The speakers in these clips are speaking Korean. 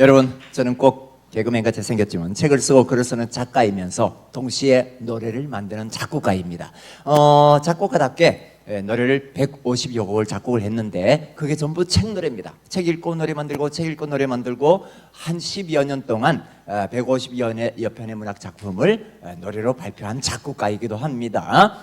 여러분, 저는 꼭 개그맨같이 생겼지만 책을 쓰고 글을 쓰는 작가이면서 동시에 노래를 만드는 작곡가입니다. 작곡가답게 노래를 150여 곡을 작곡을 했는데 그게 전부 책 노래입니다. 책 읽고 노래 만들고 책 읽고 노래 만들고 한 10여 년 동안 150여 편의 문학 작품을 노래로 발표한 작곡가이기도 합니다.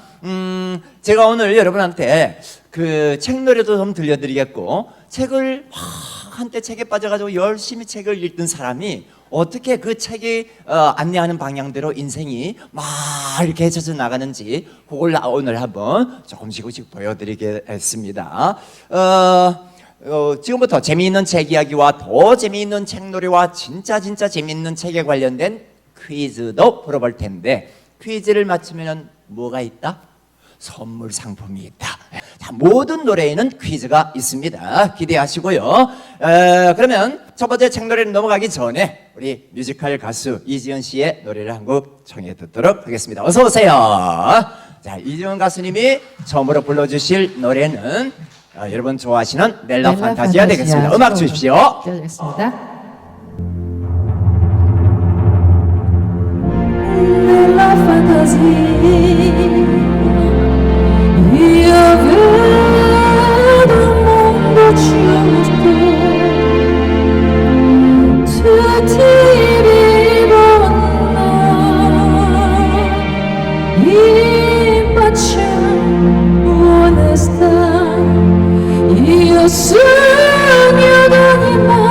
제가 오늘 여러분한테 그 책 노래도 좀 들려드리겠고, 책을 한때 책에 빠져가지고 열심히 책을 읽던 사람이 어떻게 그 책이 안내하는 방향대로 인생이 막 이렇게 헤쳐져 나가는지 그걸 오늘 한번 조금씩 보여드리겠습니다. 지금부터 재미있는 책 이야기와 더 재미있는 책 노래와 진짜 재미있는 책에 관련된 퀴즈도 풀어볼 텐데, 퀴즈를 맞추면 뭐가 있다? 선물 상품이 있다. 자, 모든 노래에는 퀴즈가 있습니다. 기대하시고요. 그러면 첫 번째 책 노래를 넘어가기 전에 우리 뮤지컬 가수 이지은 씨의 노래를 한 곡 청해 듣도록 하겠습니다. 어서 오세요. 자, 이지은 가수님이 처음으로 불러주실 노래는 여러분 좋아하시는 넬라 판타지아 되겠습니다. 음악 주십시오. 띄워드리겠습니다. Nella fantasia io vedo un mondo giusto, tutti vivono in pace onestà. Io sogno d'anima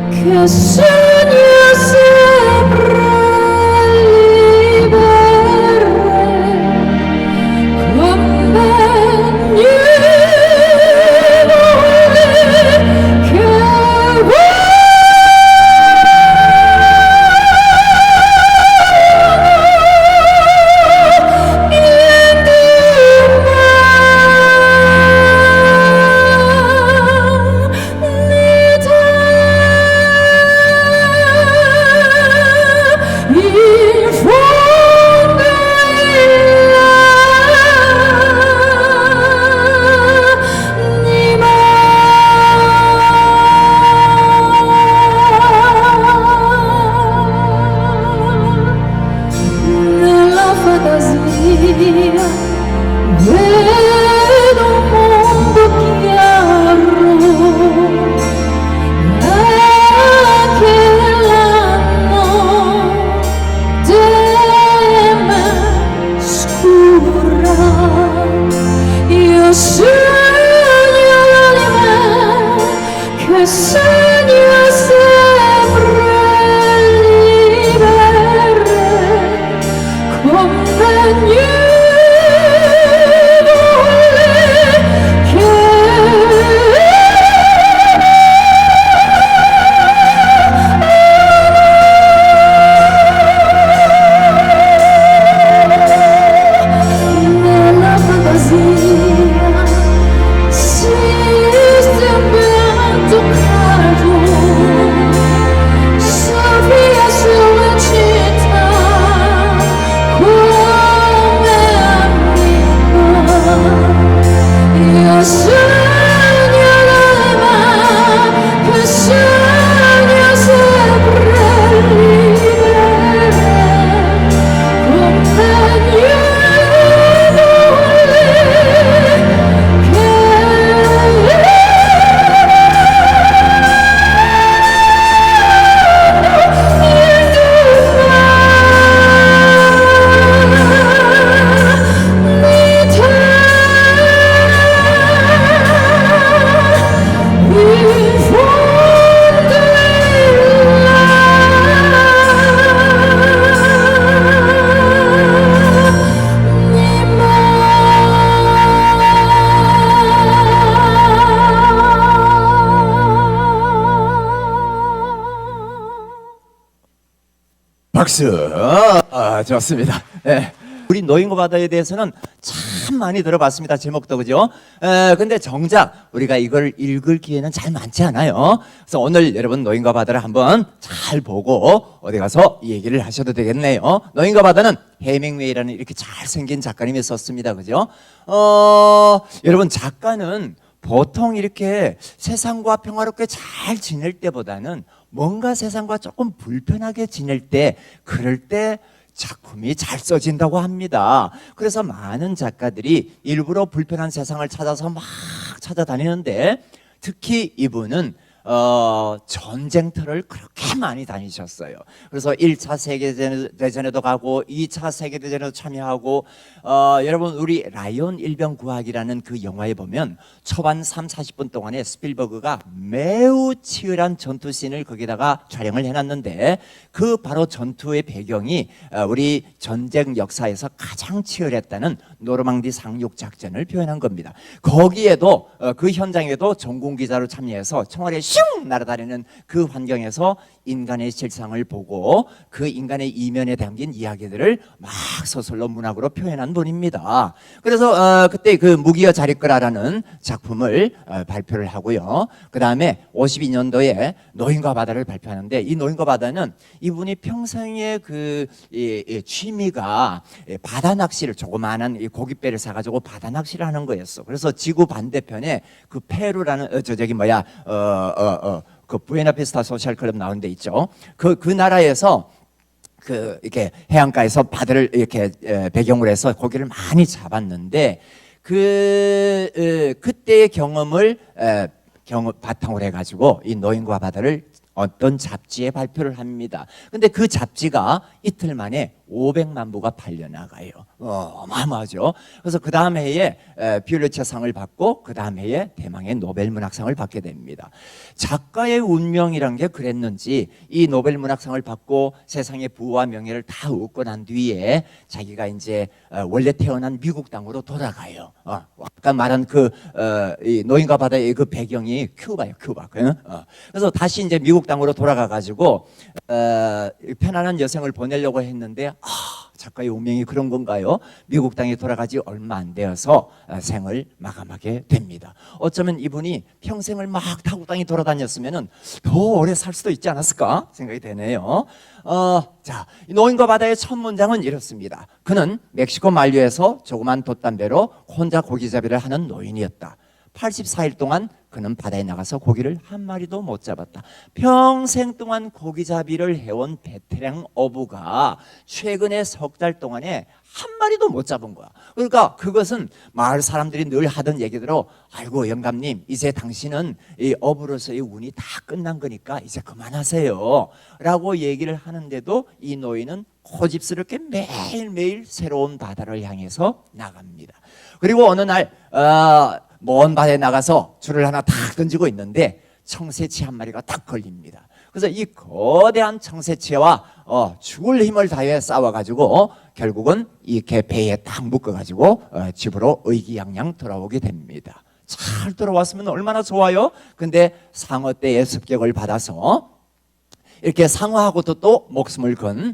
che sogno sempre 박수. 좋습니다. 네. 우리 노인과 바다에 대해서는 참 많이 들어봤습니다. 제목도, 그죠? 근데 정작 우리가 이걸 읽을 기회는 잘 많지 않아요. 그래서 오늘 여러분 노인과 바다를 한번 잘 보고 어디 가서 얘기를 하셔도 되겠네요. 노인과 바다는 해밍웨이라는 이렇게 잘생긴 작가님이 썼습니다. 그죠? 여러분, 작가는 보통 이렇게 세상과 평화롭게 잘 지낼 때보다는 뭔가 세상과 조금 불편하게 지낼 때, 그럴 때 작품이 잘 써진다고 합니다. 그래서 많은 작가들이 일부러 불편한 세상을 찾아서 막 찾아다니는데, 특히 이분은 전쟁터를 그렇게 많이 다니셨어요. 그래서 1차 세계대전에도 가고 2차 세계대전에도 참여하고, 여러분 우리 라이온 일병구하기라는 그 영화에 보면 초반 30-40분 동안에 스필버그가 매우 치열한 전투 씬을 거기다가 촬영을 해놨는데, 그 바로 전투의 배경이 우리 전쟁 역사에서 가장 치열했다는 노르망디 상륙 작전을 표현한 겁니다. 거기에도 그 현장에도 전공기자로 참여해서 총알에 슝 날아다니는 그 환경에서 인간의 실상을 보고 그 인간의 이면에 담긴 이야기들을 막 소설로 문학으로 표현한 분입니다. 그래서 그때 그 무기여 자리거라라는 작품을 발표를 하고요. 그 다음에 52년도에 노인과 바다를 발표하는데, 이 노인과 바다는 이분이 평생의 그 취미가 바다 낚시를, 조그마한 이 고깃배를 사가지고 바다 낚시를 하는 거였어. 그래서 지구 반대편에 그 페루라는 그 부에나비스타 소셜 클럽 나온 데 있죠. 그 나라에서 이렇게 해안가에서 바다를 이렇게 배경으로 해서 고기를 많이 잡았는데, 그때의 경험을 바탕으로 해가지고 이 노인과 바다를 어떤 잡지에 발표를 합니다. 근데 그 잡지가 이틀 만에 500만 부가 팔려나가요. 어마어마하죠. 그래서 그 다음 해에 퓰리처상을 받고, 그 다음 해에 대망의 노벨문학상을 받게 됩니다. 작가의 운명이란 게 그랬는지 이 노벨문학상을 받고 세상의 부와 명예를 다 얻고 난 뒤에 자기가 이제 원래 태어난 미국 땅으로 돌아가요. 아까 말한 이 노인과 바다의 그 배경이 큐바예요, 큐바. 그래서 다시 이제 미국 땅으로 돌아가 가지고 편안한 여생을 보내려고 했는데, 작가의 운명이 그런 건가요? 미국 땅에 돌아가지 얼마 안 되어서 생을 마감하게 됩니다. 어쩌면 이분이 평생을 막 타고 땅에 돌아다녔으면 더 오래 살 수도 있지 않았을까 생각이 되네요. 자, 노인과 바다의 첫 문장은 이렇습니다. 그는 멕시코 만류에서 조그만 돛담배로 혼자 고기잡이를 하는 노인이었다. 84일 동안 그는 바다에 나가서 고기를 한 마리도 못 잡았다. 평생 동안 고기잡이를 해온 베테랑 어부가 최근에 석 달 동안에 한 마리도 못 잡은 거야. 그러니까 그것은 마을 사람들이 늘 하던 얘기대로, 아이고 영감님, 이제 당신은 이 어부로서의 운이 다 끝난 거니까 이제 그만하세요 라고 얘기를 하는데도 이 노인은 고집스럽게 매일매일 새로운 바다를 향해서 나갑니다. 그리고 어느 날 먼 바다에 나가서 줄을 하나 탁 던지고 있는데 청새치 한 마리가 딱 걸립니다. 그래서 이 거대한 청새치와 죽을 힘을 다해 싸워가지고 결국은 이렇게 배에 딱 묶어가지고 집으로 의기양양 돌아오게 됩니다. 잘 돌아왔으면 얼마나 좋아요. 근데 상어 떼의 습격을 받아서 이렇게 상어하고도 또 목숨을 건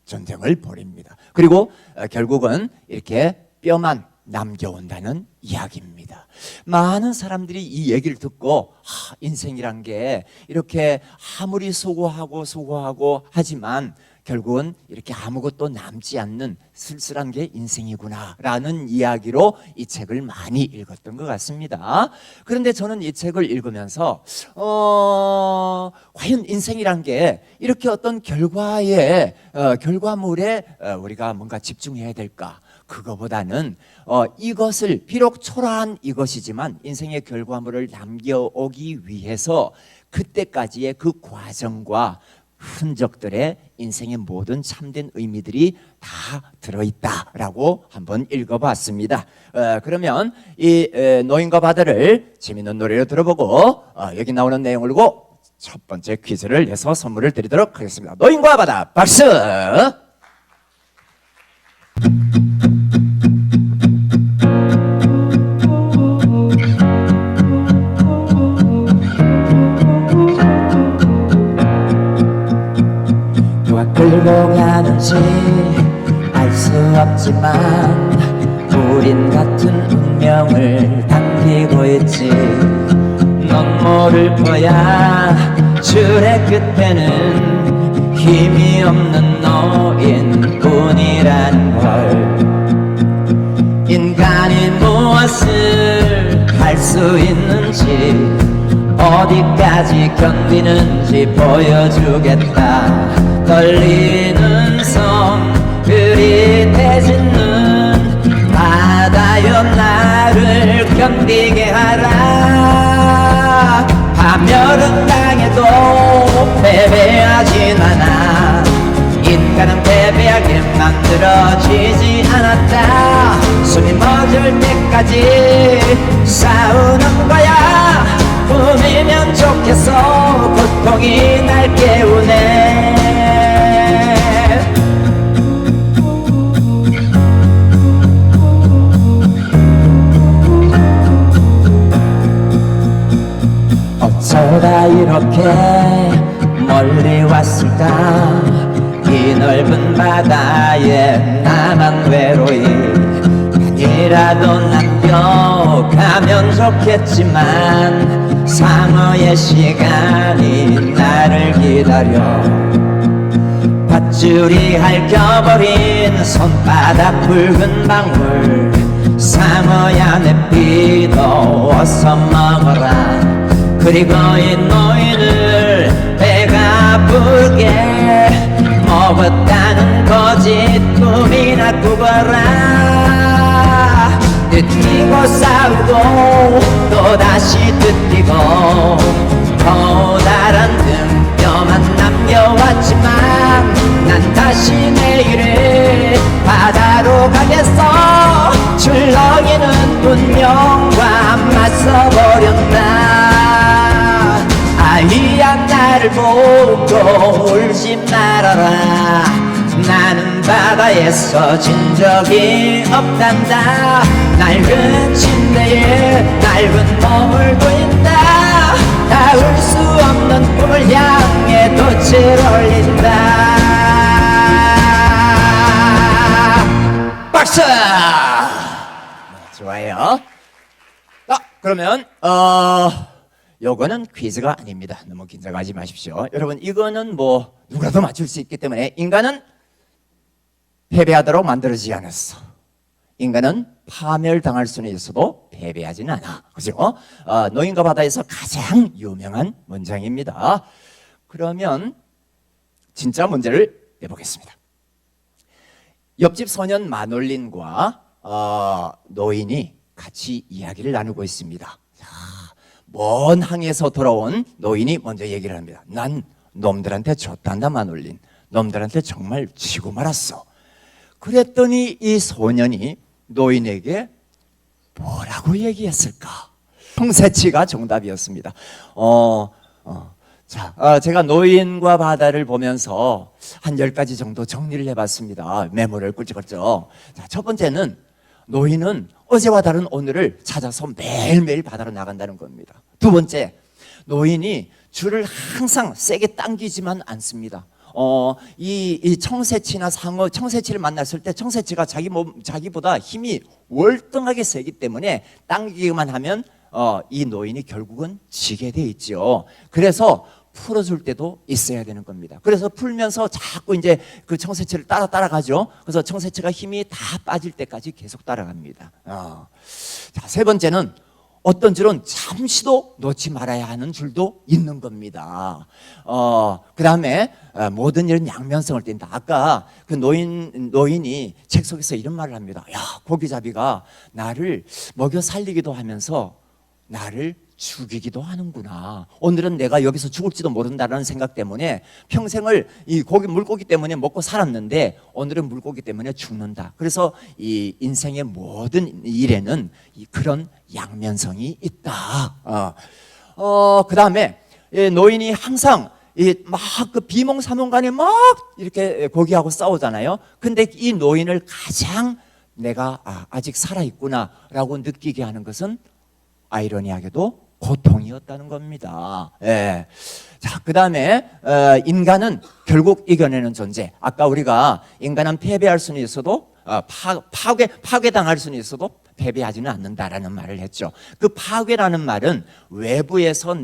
전쟁을 벌입니다. 그리고 결국은 이렇게 뼈만 남겨온다는 이야기입니다. 많은 사람들이 이 얘기를 듣고 인생이란 게 이렇게 아무리 수고하고 하지만 결국은 이렇게 아무것도 남지 않는 쓸쓸한 게 인생이구나 라는 이야기로 이 책을 많이 읽었던 것 같습니다. 그런데 저는 이 책을 읽으면서 과연 인생이란 게 이렇게 어떤 결과물에 우리가 뭔가 집중해야 될까? 그거보다는 이것을, 비록 초라한 이것이지만 인생의 결과물을 남겨오기 위해서 그때까지의 그 과정과 흔적들에 인생의 모든 참된 의미들이 다 들어있다라고 한번 읽어봤습니다. 그러면 이 노인과 바다를 재밌는 노래로 들어보고 여기 나오는 내용을 보고 첫 번째 퀴즈를 내서 선물을 드리도록 하겠습니다. 노인과 바다, 박수! 끌고 가는지 알 수 없지만 우린 같은 운명을 당기고 있지. 넌 모를 거야, 줄의 끝에는 힘이 없는 노인뿐이란 걸. 인간이 무엇을 할 수 있는지 어디까지 견디는지 보여주겠다. 떨리는 손 흐릿해지는 바다여 나를 견디게 하라. 파멸은 당해도 패배하진 않아. 인간은 패배하게 만들어지지 않았다. 숨이 멎을 때까지 싸우는 거야. 꿈이면 좋겠어. 고통이 날 깨우네. 어쩌다 이렇게 멀리 왔을까. 이 넓은 바다에 나만 외로이. 아니라도 남겨가면 좋겠지만 상어의 시간이 나를 기다려. 밧줄이 핥혀버린 손바닥 붉은 방울. 상어야 내 피도 어서 먹어라. 그리고 이 노인을 배가 부르게 먹었다는 거짓 꿈이나 꾸거라. 뛰고 싸우고 또다시 뛰고 커다란 등뼈만 남겨왔지만 난 다시 내일을 바다로 가겠어. 출렁이는 운명과 맞서버렸다. 아이야 나를 보고 울지 말아라. 나는 바다에서 진 적이 없단다. 낡은 침대에 낡은 몸을 두인다. 닿을 수 없는 꿈을 향해 돛을 올린다. 박수! 좋아요. 그러면 요거는 퀴즈가 아닙니다. 너무 긴장하지 마십시오. 여러분 이거는 뭐 누구라도 맞출 수 있기 때문에 인간은 패배하도록 만들어지지 않았어. 인간은 파멸당할 수는 있어도 패배하지는 않아. 그죠? 노인과 바다에서 가장 유명한 문장입니다. 그러면 진짜 문제를 내보겠습니다. 옆집 소년 마놀린과 노인이 같이 이야기를 나누고 있습니다. 먼 항에서 돌아온 노인이 먼저 얘기를 합니다. 난 놈들한테 졌단다 마놀린. 놈들한테 정말 지고 말았어. 그랬더니 이 소년이 노인에게 뭐라고 얘기했을까? 청새치가 정답이었습니다. 제가 노인과 바다를 보면서 한 10가지 정도 정리를 해봤습니다. 메모를 꿀찍꿀쩍. 첫 번째는 노인은 어제와 다른 오늘을 찾아서 매일매일 바다로 나간다는 겁니다. 두 번째, 노인이 줄을 항상 세게 당기지만 않습니다. 이 청새치나 상어, 청새치를 만났을 때 청새치가 자기보다 힘이 월등하게 세기 때문에 당기기만 하면 이 노인이 결국은 지게 돼 있죠. 그래서 풀어줄 때도 있어야 되는 겁니다. 그래서 풀면서 자꾸 이제 그 청새치를 따라가죠. 그래서 청새치가 힘이 다 빠질 때까지 계속 따라갑니다. 세 번째는 어떤 줄은 잠시도 놓지 말아야 하는 줄도 있는 겁니다. 그 다음에 모든 일은 양면성을 띈다. 아까 그 노인이 책 속에서 이런 말을 합니다. 야, 고기잡이가 나를 먹여 살리기도 하면서 나를 죽이기도 하는구나. 오늘은 내가 여기서 죽을지도 모른다는 생각 때문에 평생을 이 물고기 때문에 먹고 살았는데 오늘은 물고기 때문에 죽는다. 그래서 이 인생의 모든 일에는 그런 양면성이 있다. 그 다음에 노인이 항상 막 그 비몽사몽간에 막 이렇게 고기하고 싸우잖아요. 근데 이 노인을 가장 내가 아직 살아있구나라고 느끼게 하는 것은 아이러니하게도 고통이었다는 겁니다. 예. 자, 그 다음에 인간은 결국 이겨내는 존재. 아까 우리가 인간은 패배할 수는 있어도 파괴당할 수는 있어도 패배하지는 않는다라는 말을 했죠. 그 파괴라는 말은 외부에서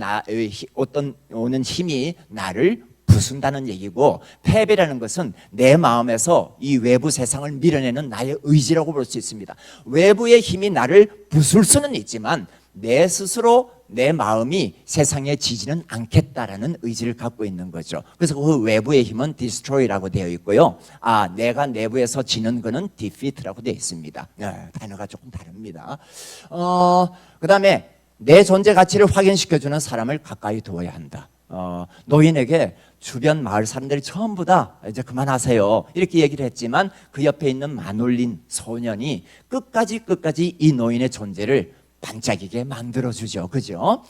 오는 힘이 나를 부순다는 얘기고, 패배라는 것은 내 마음에서 이 외부 세상을 밀어내는 나의 의지라고 볼 수 있습니다. 외부의 힘이 나를 부술 수는 있지만 내 스스로 내 마음이 세상에 지지는 않겠다라는 의지를 갖고 있는 거죠. 그래서 그 외부의 힘은 destroy라고 되어 있고요. 내가 내부에서 지는 거는 defeat라고 되어 있습니다. 단어가 조금 다릅니다. 그 다음에 내 존재 가치를 확인시켜주는 사람을 가까이 두어야 한다. 노인에게 주변 마을 사람들이 전부 다 이제 그만하세요 이렇게 얘기를 했지만 그 옆에 있는 마놀린 소년이 끝까지 이 노인의 존재를 반짝이게 만들어주죠. 그죠?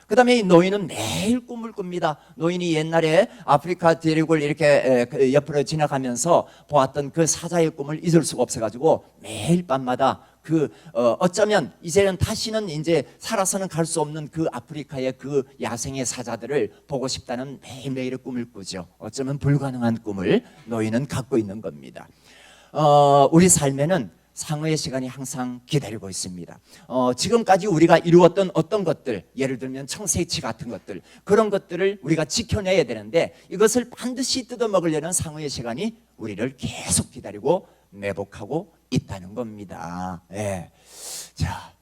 그 다음에 이 노인은 매일 꿈을 꿉니다. 노인이 옛날에 아프리카 대륙을 이렇게 옆으로 지나가면서 보았던 그 사자의 꿈을 잊을 수가 없어가지고 매일 밤마다 어쩌면 이제는 다시는 이제 살아서는 갈 수 없는 그 아프리카의 그 야생의 사자들을 보고 싶다는 매일매일의 꿈을 꾸죠. 어쩌면 불가능한 꿈을 노인은 갖고 있는 겁니다. 우리 삶에는 상어의 시간이 항상 기다리고 있습니다. 지금까지 우리가 이루었던 어떤 것들, 예를 들면 청새치 같은 것들, 그런 것들을 우리가 지켜내야 되는데 이것을 반드시 뜯어먹으려는 상어의 시간이 우리를 계속 기다리고 매복하고 있다는 겁니다. 자,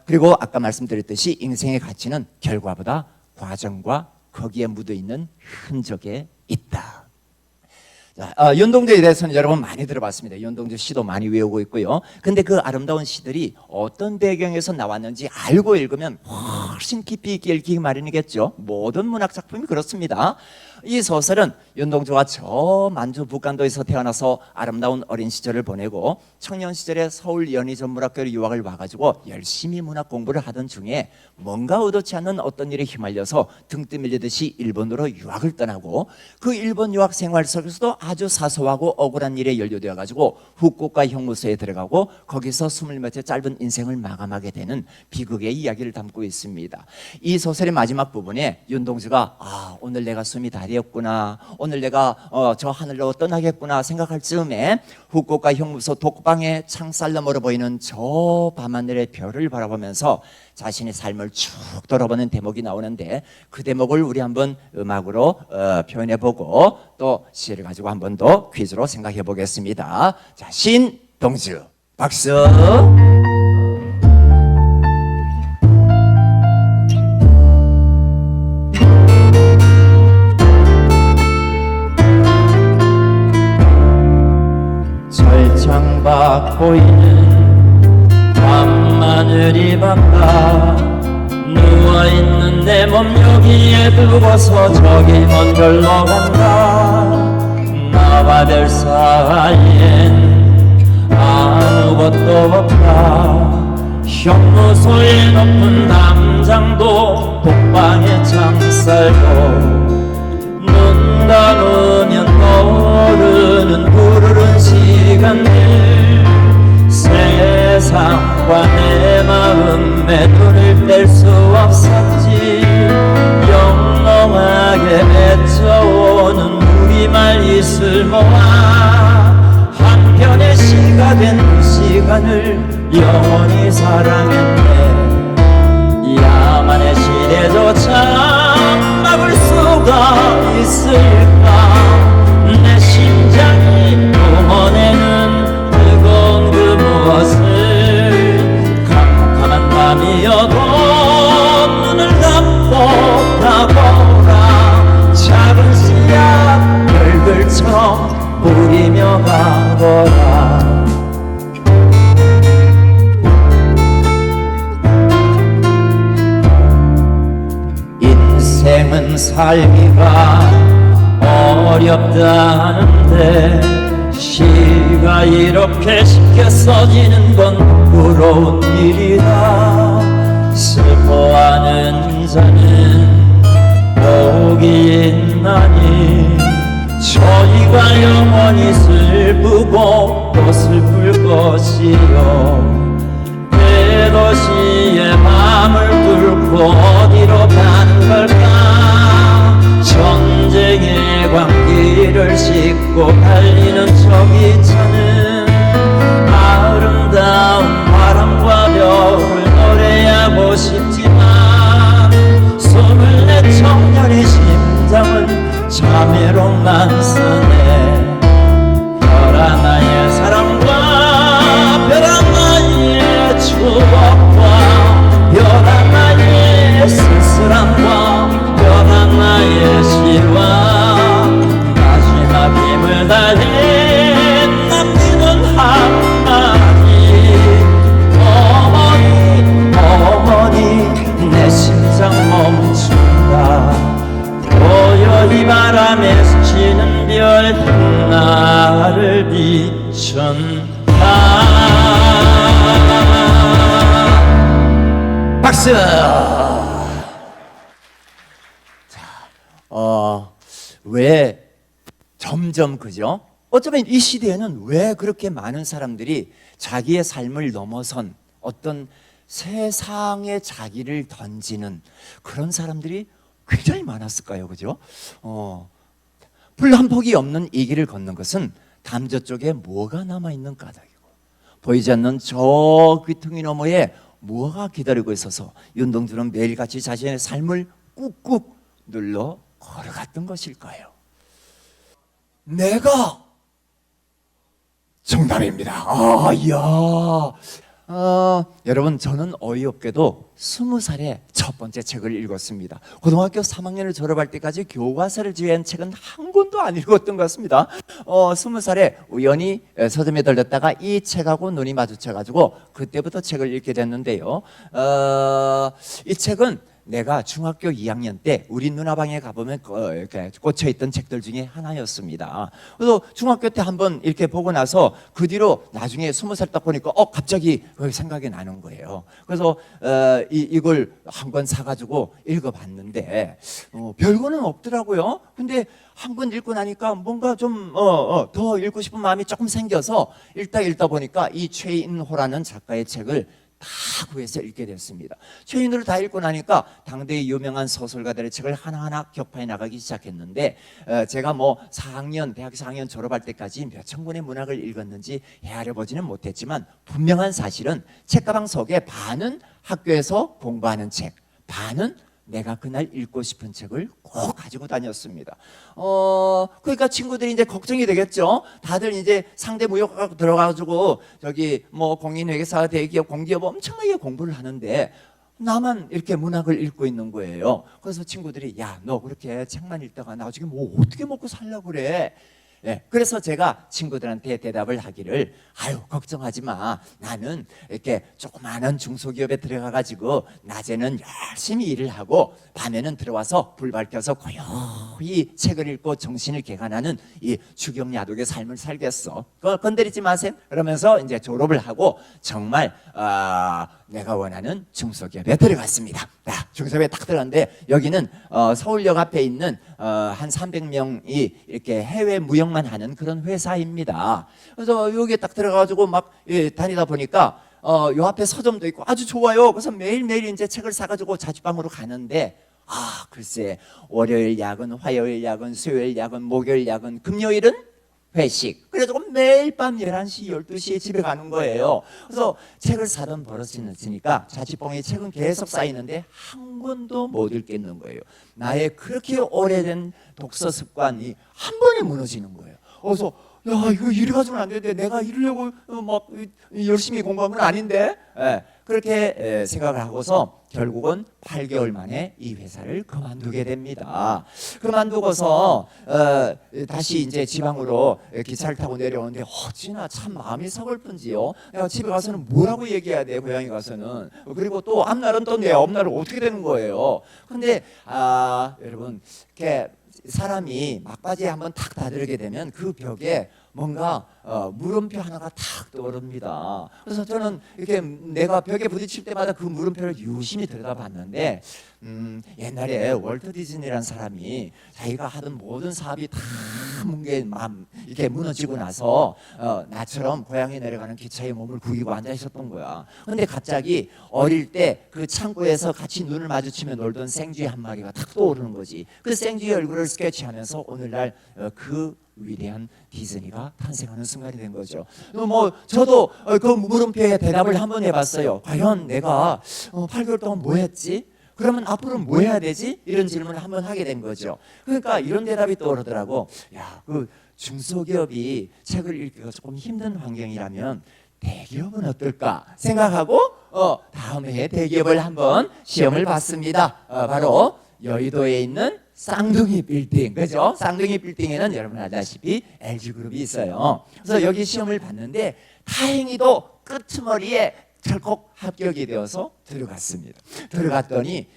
그리고 아까 말씀드렸듯이 인생의 가치는 결과보다 과정과 거기에 묻어있는 흔적에 있다. 자, 윤동주에 대해서는 여러분 많이 들어봤습니다. 윤동주 시도 많이 외우고 있고요. 근데 그 아름다운 시들이 어떤 배경에서 나왔는지 알고 읽으면 훨씬 깊이 있게 읽기 마련이겠죠. 모든 문학 작품이 그렇습니다. 이 소설은 윤동주가 저 만주 북간도에서 태어나서 아름다운 어린 시절을 보내고 청년 시절에 서울 연희전문학교로 유학을 와가지고 열심히 문학 공부를 하던 중에 뭔가 의도치 않는 어떤 일에 휘말려서 등 떠밀리듯이 일본으로 유학을 떠나고 그 일본 유학 생활 속에서도 아주 사소하고 억울한 일에 연루되어가지고 후쿠오카 형무소에 들어가고 거기서 20몇 해 짧은 인생을 마감하게 되는 비극의 이야기를 담고 있습니다. 이 소설의 마지막 부분에 윤동주가 오늘 내가 숨이 다리였구나, 오늘 내가 저 하늘로 떠나겠구나 생각할 즈음에 후쿠오카 형무소 독방의 창살 너머로 보이는 저 밤하늘의 별을 바라보면서 자신의 삶을 쭉 돌아보는 대목이 나오는데 그 대목을 우리 한번 음악으로 표현해보고 또 시를 가지고 한 번 더 퀴즈로 생각해 보겠습니다. 자, 신동주 박수. 절창밖 보이는 밤하늘이 밝아 누워있는 내 몸 여기에 두고서 저기 먼 별로 간다. 나와 별 사이엔 아무것도 없다. 형무소의 높은 담장도 독방의 창살도 눈 감으면 떠오르는 푸르른 시간들 세상과 내 마음에 눈을 뗄 수 없었지. 영롱하게 맺혀오는 우리말 이슬 모아 한 편의 시가 된 그 시간을 영원히 사랑했네. 야만의 시대조차 막을 수가 있을까. 내 심장이 뿜어내는 뜨거운 그 무엇을 캄캄한 밤이어도 눈을 감고 가보라. 작은 씨앗 별들처럼 뿌리며 가거라. 인생은 살기가 어렵다는데 시가 이렇게 쉽게 써지는 건 부러운 일이다. 슬퍼하는 자는 복이 있나니 저희가 영원히 슬프고 또 슬플 것이요. 대도시의 밤을 뚫고 어디로 가는 걸까. 전쟁의 광기를 싣고 달리는 저 기차는 아름다운 바람과 별을 노래하고 싶지만 24 청년의 심장은 자매로만 쓰네. 별 하나의 사랑과 별 하나의 추억과 나를 비춘다. 박수! 왜 점점 그죠? 어쩌면 이 시대에는 왜 그렇게 많은 사람들이 자기의 삶을 넘어선 어떤 세상에 자기를 던지는 그런 사람들이 굉장히 많았을까요? 그죠? 불 한 폭이 없는 이 길을 걷는 것은 담저 쪽에 뭐가 남아있는 까닭이고 보이지 않는 저 귀퉁이 너머에 뭐가 기다리고 있어서 윤동주는 매일같이 자신의 삶을 꾹꾹 눌러 걸어갔던 것일까요? 내가 정답입니다. 여러분 저는 어이없게도 20살에 첫 번째 책을 읽었습니다. 고등학교 3학년을 졸업할 때까지 교과서를 제외한 책은 한 권도 안 읽었던 것 같습니다. 20살에 우연히 서점에 들렀다가 이 책하고 눈이 마주쳐가지고 그때부터 책을 읽게 됐는데요. 이 책은 내가 중학교 2학년 때 우리 누나방에 가보면 이렇게 꽂혀있던 책들 중에 하나였습니다. 그래서 중학교 때 한번 이렇게 보고 나서 그 뒤로 나중에 20살 딱 보니까 갑자기 생각이 나는 거예요. 그래서 이걸 한 권 사가지고 읽어봤는데 별거는 없더라고요. 근데 한 권 읽고 나니까 뭔가 좀 더 읽고 싶은 마음이 조금 생겨서 읽다 보니까 이 최인호라는 작가의 책을 다 구해서 읽게 됐습니다. 최인호를 다 읽고 나니까 당대의 유명한 소설가들의 책을 하나하나 격파해 나가기 시작했는데 제가 뭐 4학년, 대학 4학년 졸업할 때까지 몇천 권의 문학을 읽었는지 헤아려 보지는 못했지만 분명한 사실은 책가방 속에 반은 학교에서 공부하는 책, 반은 내가 그날 읽고 싶은 책을 꼭 가지고 다녔습니다. 그러니까 친구들이 이제 걱정이 되겠죠. 다들 이제 상대 무역학 들어가가지고 저기 뭐 공인회계사, 대기업, 공기업 엄청나게 공부를 하는데 나만 이렇게 문학을 읽고 있는 거예요. 그래서 친구들이 야, 너 그렇게 책만 읽다가 나중에 뭐 어떻게 먹고 살려고 그래? 그래서 제가 친구들한테 대답을 하기를 걱정하지 마. 나는 이렇게 조그마한 중소기업에 들어가가지고 낮에는 열심히 일을 하고 밤에는 들어와서 불 밝혀서 고요히 책을 읽고 정신을 개간하는 이 주경야독의 삶을 살겠어. 그거 건드리지 마세요. 그러면서 이제 졸업을 하고 정말 내가 원하는 중소기업에 들어갔습니다. 중소기업에 딱 들어갔는데 여기는 서울역 앞에 있는 한 300명이 이렇게 해외 무역만 하는 그런 회사입니다. 그래서 여기에 딱 들어가가지고 막 다니다 보니까 요 앞에 서점도 있고 아주 좋아요. 그래서 매일매일 이제 책을 사가지고 자취방으로 가는데 글쎄 월요일 야근, 화요일 야근, 수요일 야근, 목요일 야근, 금요일은 회식. 그래서 매일 밤 11시, 12시에 집에 가는 거예요. 그래서 책을 사던 버릇이 있으니까 자취방에 책은 계속 쌓이는데 한 권도 못 읽겠는 거예요. 나의 그렇게 오래된 독서 습관이 한 번에 무너지는 거예요. 그래서 이거 이래 가지고는 안 되는데 내가 이러려고 막 열심히 공부한 건 아닌데 그렇게 생각을 하고서 결국은 8개월 만에 이 회사를 그만두게 됩니다. 그만두고서 다시 이제 지방으로 기차를 타고 내려오는데 어찌나 참 마음이 서글픈지요. 내가 집에 가서는 뭐라고 얘기해야 돼, 고향에 가서는. 그리고 또 앞날은 또 내 앞날은 어떻게 되는 거예요. 근데 여러분 이렇게 사람이 막바지에 한번 탁 다다르게 되면 그 벽에 뭔가 물음표 하나가 탁 떠오릅니다. 그래서 저는 이렇게 내가 벽에 부딪힐 때마다 그 물음표를 유심히 들여다봤는데 옛날에 월트 디즈니라는 사람이 자기가 하던 모든 사업이 다 이렇게 무너지고 나서 나처럼 고향에 내려가는 기차에 몸을 구기고 앉아 있었던 거야. 근데 갑자기 어릴 때 그 창고에서 같이 눈을 마주치며 놀던 생쥐 한 마리가 탁 떠오르는 거지. 그 생쥐의 얼굴을 스케치하면서 오늘날 그 위대한 디즈니가 탄생하는 순간이 된 거죠. 저도 그 물음표에 대답을 한번 해봤어요. 과연 내가 8개월 동안 뭐 했지? 그러면 앞으로는 뭐 해야 되지? 이런 질문을 한번 하게 된 거죠. 그러니까 이런 대답이 떠오르더라고. 그 중소기업이 책을 읽기가 조금 힘든 환경이라면 대기업은 어떨까 생각하고 다음 해에 대기업을 한번 시험을 봤습니다. 바로 여의도에 있는 쌍둥이 빌딩, 그죠? 쌍둥이 빌딩에는 여러분 알다시피 LG그룹이 있어요. 그래서 여기 시험을 봤는데 다행히도 끄트머리에 찰컥 합격이 되어서 들어갔습니다. 들어갔더니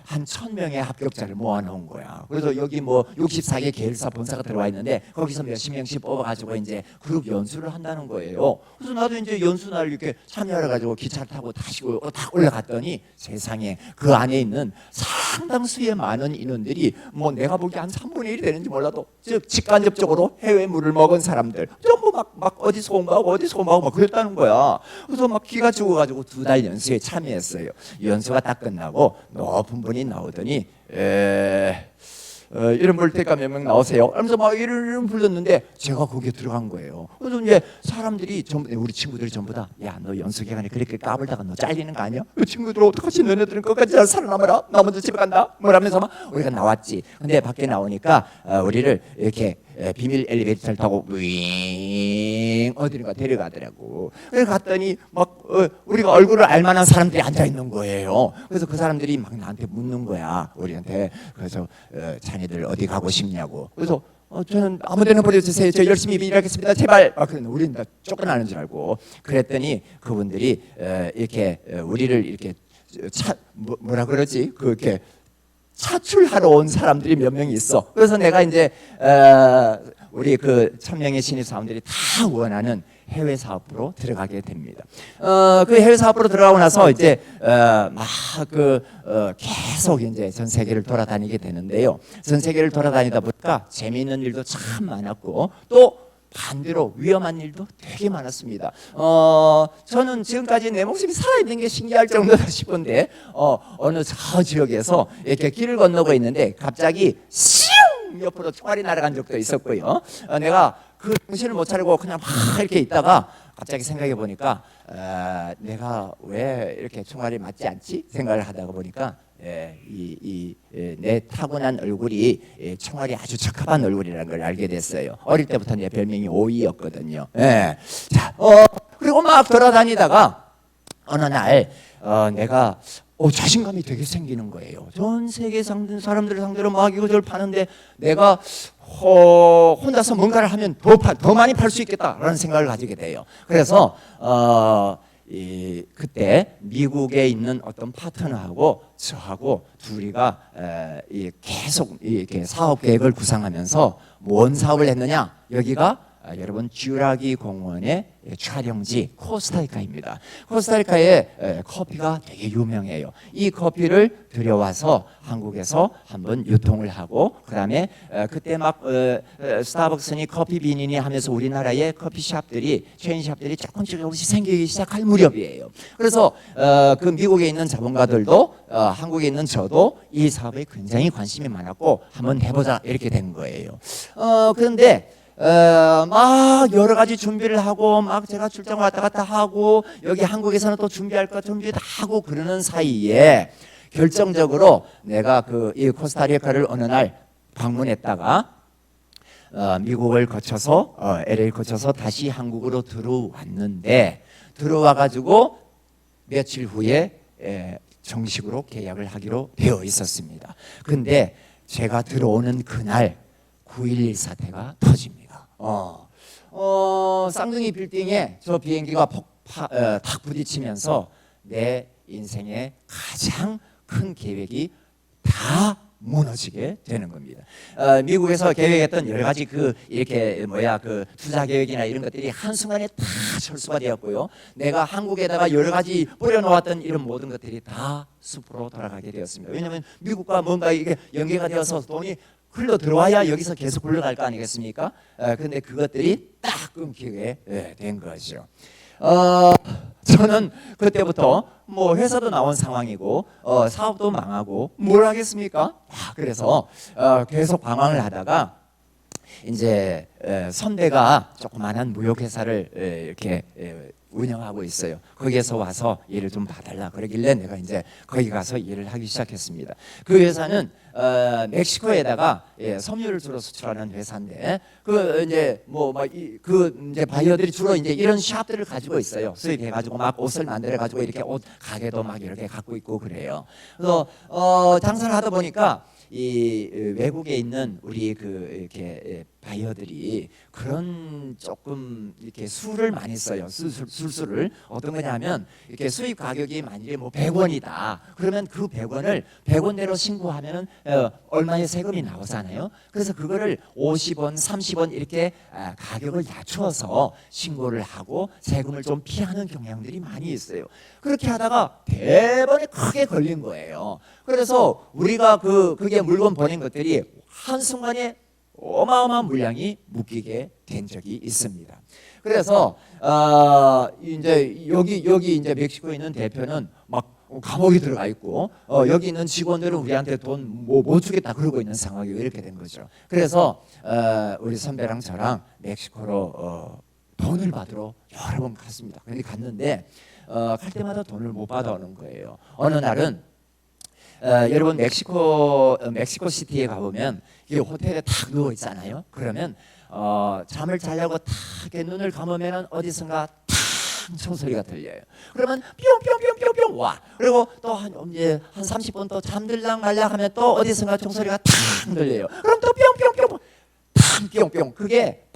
한 1000명의 합격자를 모아놓은 거야. 그래서 여기 뭐 64개 계열사 본사가 들어와 있는데 거기서 몇십 명씩 뽑아가지고 이제 그룹 연수를 한다는 거예요. 그래서 나도 이제 연수날 이렇게 참여해가지고 기차를 타고 다시 딱 올라갔더니 세상에 그 안에 있는 상당수의 많은 인원들이 뭐 내가 보기에 한 3분의 1이 되는지 몰라도 즉 직간접적으로 해외 물을 먹은 사람들 전부 막 어디서 온 거하고 어디서 온 거하고 막 그랬다는 거야. 그래서 막 기가 죽어가지고 2달 연수에 참여했어요. 연수가 딱 끝나고 높은 분이 나오더니 이름 부를 테니까 몇 명 나오세요. 그러면서 막 이름 불렀는데 제가 거기에 들어간 거예요. 그래서 이제 사람들이 전부 우리 친구들이 전부 다 야 너 연수 기간에 그렇게 까불다가 너 잘리는 거 아니야? 그 친구들 어떡하지? 너네들은 끝까지 잘 살아남아라. 나 먼저 집에 간다. 뭐라면서 막 우리가 나왔지. 근데 밖에 나오니까 우리를 이렇게 비밀 엘리베이터를 타고 윙 어디론가 데려가더라고. 그래서 갔더니 막 우리가 얼굴을 알만한 사람들이 앉아 있는 거예요. 그래서 그 사람들이 막 나한테 묻는 거야. 우리한테. 그래서 자네들 어디 가고 싶냐고. 그래서 저는 아무데나 보내주세요. 저 열심히 일하겠습니다. 제발. 그랬는데 우리는 다 쫓겨나는 줄 알고. 그랬더니 그분들이 이렇게 우리를 이렇게 뭐라 그러지? 그렇게 차출하러 온 사람들이 몇 명이 있어. 그래서 내가 이제 우리 그 1000명의 신입 사원들이 다 원하는 해외 사업으로 들어가게 됩니다. 그 해외 사업으로 들어가고 나서 이제 계속 이제 전 세계를 돌아다니게 되는데요. 전 세계를 돌아다니다 보니까 재미있는 일도 참 많았고 또 반대로 위험한 일도 되게 많았습니다. 저는 지금까지 내 목숨이 살아있는 게 신기할 정도다 싶은데 어느 저 지역에서 이렇게 길을 건너고 있는데 갑자기 슝 옆으로 총알이 날아간 적도 있었고요. 내가 그 정신을 못 차리고 그냥 막 이렇게 있다가 갑자기 생각해 보니까 내가 왜 이렇게 총알이 맞지 않지? 생각을 하다가 보니까 내 타고난 얼굴이 총알이 아주 적합한 얼굴이라는 걸 알게 됐어요. 어릴 때부터 내 별명이 오이였거든요. 자, 그리고 막 돌아다니다가 어느 날 내가 자신감이 되게 생기는 거예요. 전 세계 사람들을 상대로 막 이거저걸 파는데 내가 혼자서 뭔가를 하면 더 많이 팔 수 있겠다라는 생각을 가지게 돼요. 그래서 그때 미국에 있는 어떤 파트너하고 저하고 둘이가 계속 이렇게 사업 계획을 구상하면서 뭔 사업을 했느냐? 여기가 여러분 쥬라기 공원의 촬영지 코스타리카입니다. 코스타리카의 커피가 되게 유명해요. 이 커피를 들여와서 한국에서 한번 유통을 하고 그다음에 그때 막 스타벅스니 커피빈이니 하면서 우리나라의 커피숍들이 체인숍들이 조금씩 생기기 시작할 무렵이에요. 그래서 그 미국에 있는 자본가들도 한국에 있는 저도 이 사업에 굉장히 관심이 많았고 한번 해보자 이렇게 된 거예요. 그런데 막 여러 가지 준비를 하고 막 제가 출장 왔다 갔다 하고 여기 한국에서는 또 준비할 거 준비 다 하고 그러는 사이에 결정적으로 내가 이 코스타리카를 어느 날 방문했다가 미국을 거쳐서 LA 거쳐서 다시 한국으로 들어왔는데 들어와 가지고 며칠 후에 정식으로 계약을 하기로 되어 있었습니다. 근데 제가 들어오는 그날 9.11 사태가 터집니다. 쌍둥이 빌딩에 저 비행기가 탁 부딪히면서 내 인생의 가장 큰 계획이 다 무너지게 되는 겁니다. 미국에서 계획했던 여러 가지 이렇게 투자 계획이나 이런 것들이 한순간에 다 철수가 되었고요. 내가 한국에다가 여러 가지 뿌려놓았던 이런 모든 것들이 다 숲으로 돌아가게 되었습니다. 왜냐하면 미국과 뭔가 이게 연계가 되어서 돈이 흘러 들어와야 여기서 계속 굴러갈 거 아니겠습니까? 그런데 그것들이 딱 끊기게 된 거죠. 저는 그때부터 뭐 회사도 나온 상황이고 사업도 망하고 뭘 하겠습니까? 그래서 계속 방황을 하다가 이제 선배가 조그만한 무역회사를 이렇게 운영하고 있어요. 거기에서 와서 일을 좀 봐달라 그러길래 내가 이제 거기 가서 일을 하기 시작했습니다. 그 회사는 멕시코에다가 섬유를 주로 수출하는 회사인데 이제 이제 바이어들이 주로 이제 이런 샵들을 가지고 있어요. 수입해가지고 막 옷을 만들어가지고 이렇게 옷 가게도 막 이렇게 갖고 있고 그래요. 그래서 장사를 하다 보니까 이 외국에 있는 우리 이렇게 바이어들이 그런 조금 이렇게 수를 많이 써요. 술수를 어떤 거냐면 이렇게 수입 가격이 만일에 뭐 100원이다. 그러면 그 100원을 100원대로 신고하면은 얼마의 세금이 나오잖아요. 그래서 그거를 50원, 30원 이렇게 가격을 낮춰서 신고를 하고 세금을 좀 피하는 경향들이 많이 있어요. 그렇게 하다가 대번에 크게 걸린 거예요. 그래서 우리가 그게 물건 보낸 것들이 한순간에 어마어마한 물량이 묶이게 된 적이 있습니다. 그래서 이제 여기 이제 멕시코에 있는 대표는 막 감옥에 들어가 있고 여기 있는 직원들은 우리한테 돈 못 주겠다 그러고 있는 상황이 이렇게 된 거죠. 그래서 우리 선배랑 저랑 멕시코로 돈을 받으러 여러 번 갔습니다. 근데 갔는데 갈 때마다 돈을 못 받아오는 거예요. 어느 날은 여러분 멕시코 시티에 가보면 이 호텔에 탁 누워 있잖아요. 그러면 잠을 자려고 탁 이렇게 눈을 감으면 어디선가 탁 총소리가 들려요. 그러면 뿅뿅뿅뿅뿅 와. 그리고 또 한 30분 또 잠들랑 말랑 하면 또 어디선가 총소리가 탁 들려요. 그럼 또 뿅뿅뿅 탁 뿅뿅. 그게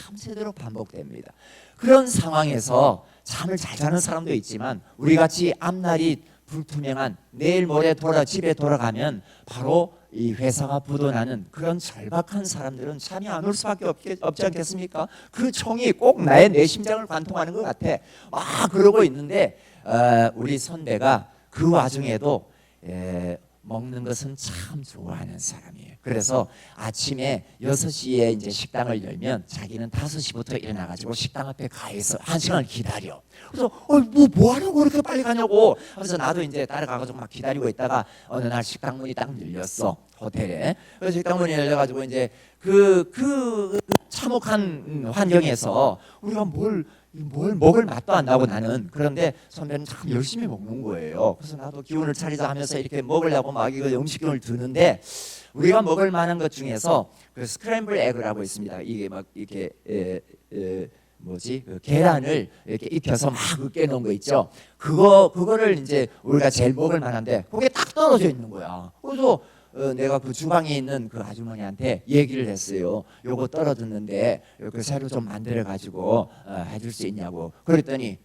밤새도록 반복됩니다. 그런 상황에서 잠을 잘 자는 사람도 있지만 우리 같이 앞날이 불투명한 내일 모레 집에 돌아가면 바로 이 회사가 부도나는 그런 절박한 사람들은 잠이 안 올 수밖에 없지 않겠습니까? 그 총이 꼭 내 심장을 관통하는 것 같아. 막 그러고 있는데 우리 선배가 그 와중에도 먹는 것은 참 좋아하는 사람이에요. 그래서 아침에 6시에 이제 식당을 열면 자기는 5시부터 일어나가지고 식당 앞에 가 있어 1시간을 기다려. 그래서 뭐 하려고 그렇게 빨리 가냐고. 그래서 나도 이제 따라가가지고 막 기다리고 있다가 어느 날 식당 문이 딱 열렸어 호텔에. 그래서 식당 문이 열려가지고 이제 그 참혹한 환경에서 우리가 뭘 먹을 맛도 안 나고 나는. 그런데 선배는 참 열심히 먹는 거예요. 그래서 나도 기운을 차리자 하면서 이렇게 먹으려고 막 이거 음식을 드는데 우리가 먹을 만한 것 중에서 그 스크램블 에그라고 있습니다. 이게 막 이렇게 그 계란을 이렇게 익혀서 막 으깨 놓은 거 있죠. 그거를 이제 우리가 제일 먹을 만한데 그게 딱 떨어져 있는 거야. 그래서 내가 그 주방에 있는 그 아주머니한테 얘기를 했어요. 요거 떨어졌는데 그 새로 좀 만들어 가지고 해줄 수 있냐고. 그랬더니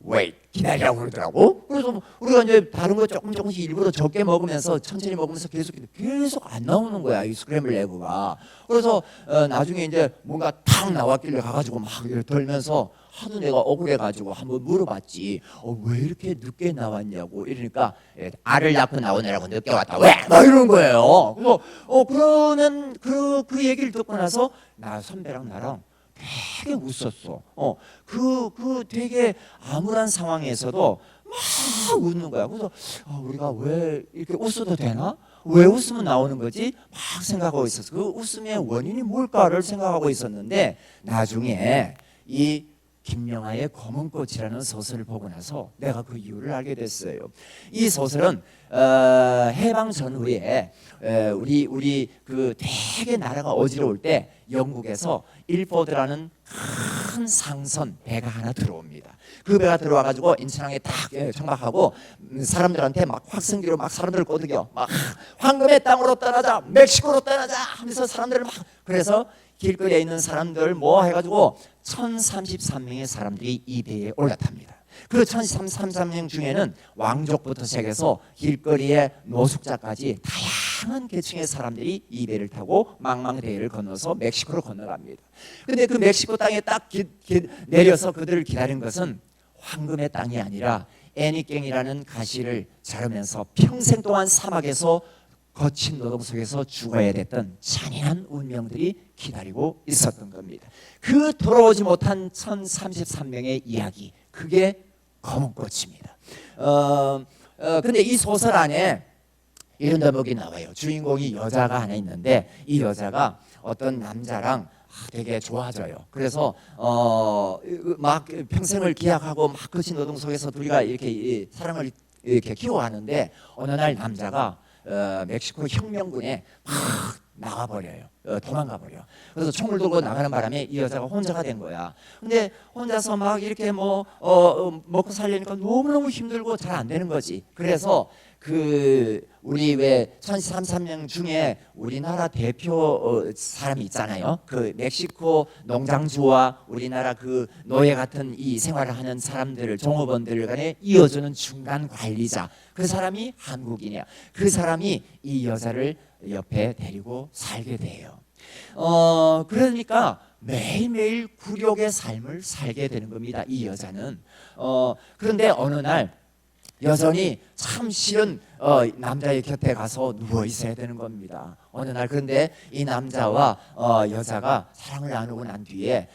wait 기다리라고 그러더라고. 그래서 우리가 이제 다른 거 조금씩 일부러 적게 먹으면서 천천히 먹으면서 계속 안 나오는 거야 이 스크램블 에그가. 그래서 나중에 이제 뭔가 탁 나왔길래 가가지고 막 돌면서 하도 내가 억울해가지고 한번 물어봤지. 왜 이렇게 늦게 나왔냐고. 이러니까 알을 낳고 나오느라고 늦게 왔다. 왜? 막 이러는 거예요. 그래서 그러는 그 얘기를 듣고 나서 나 선배랑 나랑 되게 웃었어. 그 되게 암울한 상황에서도 막 웃는 거야. 그래서 우리가 왜 이렇게 웃어도 되나? 왜 웃으면 나오는 거지? 막 생각하고 있었어. 그 웃음의 원인이 뭘까를 생각하고 있었는데 나중에 이 김영하의 검은꽃이라는 소설을 보고 나서 내가 그 이유를 알게 됐어요. 이 소설은 해방 전후에 우리 그 되게 나라가 어지러울 때 영국에서 일포드라는 큰 상선 배가 하나 들어옵니다. 그 배가 들어와 가지고 인천항에 딱 정박하고 사람들한테 막 확성기로 막 사람들을 꼬드겨 막 황금의 땅으로 떠나자, 멕시코로 떠나자 하면서 사람들을 막. 그래서 길거리에 있는 사람들 뭐 해가지고 1033명의 사람들이 이 배에 올라탑니다. 그 1033명 중에는 왕족부터 시작해서 길거리의 노숙자까지 다양한 계층의 사람들이 이 배를 타고 망망대해를 건너서 멕시코로 건너갑니다. 근데 그 멕시코 땅에 딱 내려서 그들을 기다린 것은 황금의 땅이 아니라 애니깽이라는 가시를 자르면서 평생 동안 사막에서 거친 노동 속에서 죽어야 됐던 잔인한 운명들이 기다리고 있었던 겁니다. 그 돌아오지 못한 1033명의 이야기, 그게 검은꽃입니다. 근데 이 소설 안에 이런 대목이 나와요. 주인공이 여자가 하나 있는데 이 여자가 어떤 남자랑 되게 좋아져요. 그래서 막 평생을 기약하고 막 거친 노동 속에서 둘이가 이렇게 사랑을 이렇게 키워가는데 어느 날 남자가 멕시코 혁명군에 막 나가버려요. 도망가버려. 그래서 총을 들고 나가는 바람에 이 여자가 혼자가 된 거야. 근데 혼자서 막 이렇게 먹고 살려니까 너무너무 힘들고 잘 안 되는 거지. 그래서 우리 왜 1033명 중에 우리나라 대표 사람이 있잖아요. 그 멕시코 농장주와 우리나라 그 노예 같은 이 생활을 하는 사람들을 종업원들 간에 이어주는 중간 관리자. 그 사람이 한국인이야. 그 사람이 이 여자를 옆에 데리고 살게 돼요. 그러니까 매일매일 굴욕의 삶을 살게 되는 겁니다. 이 여자는. 그런데 어느 날 여전히 참 싫은 남자의 곁에 가서 누워 있어야 되는 겁니다. 어느 날 그런데 이 남자와 여자가 사랑을 나누고 난 뒤에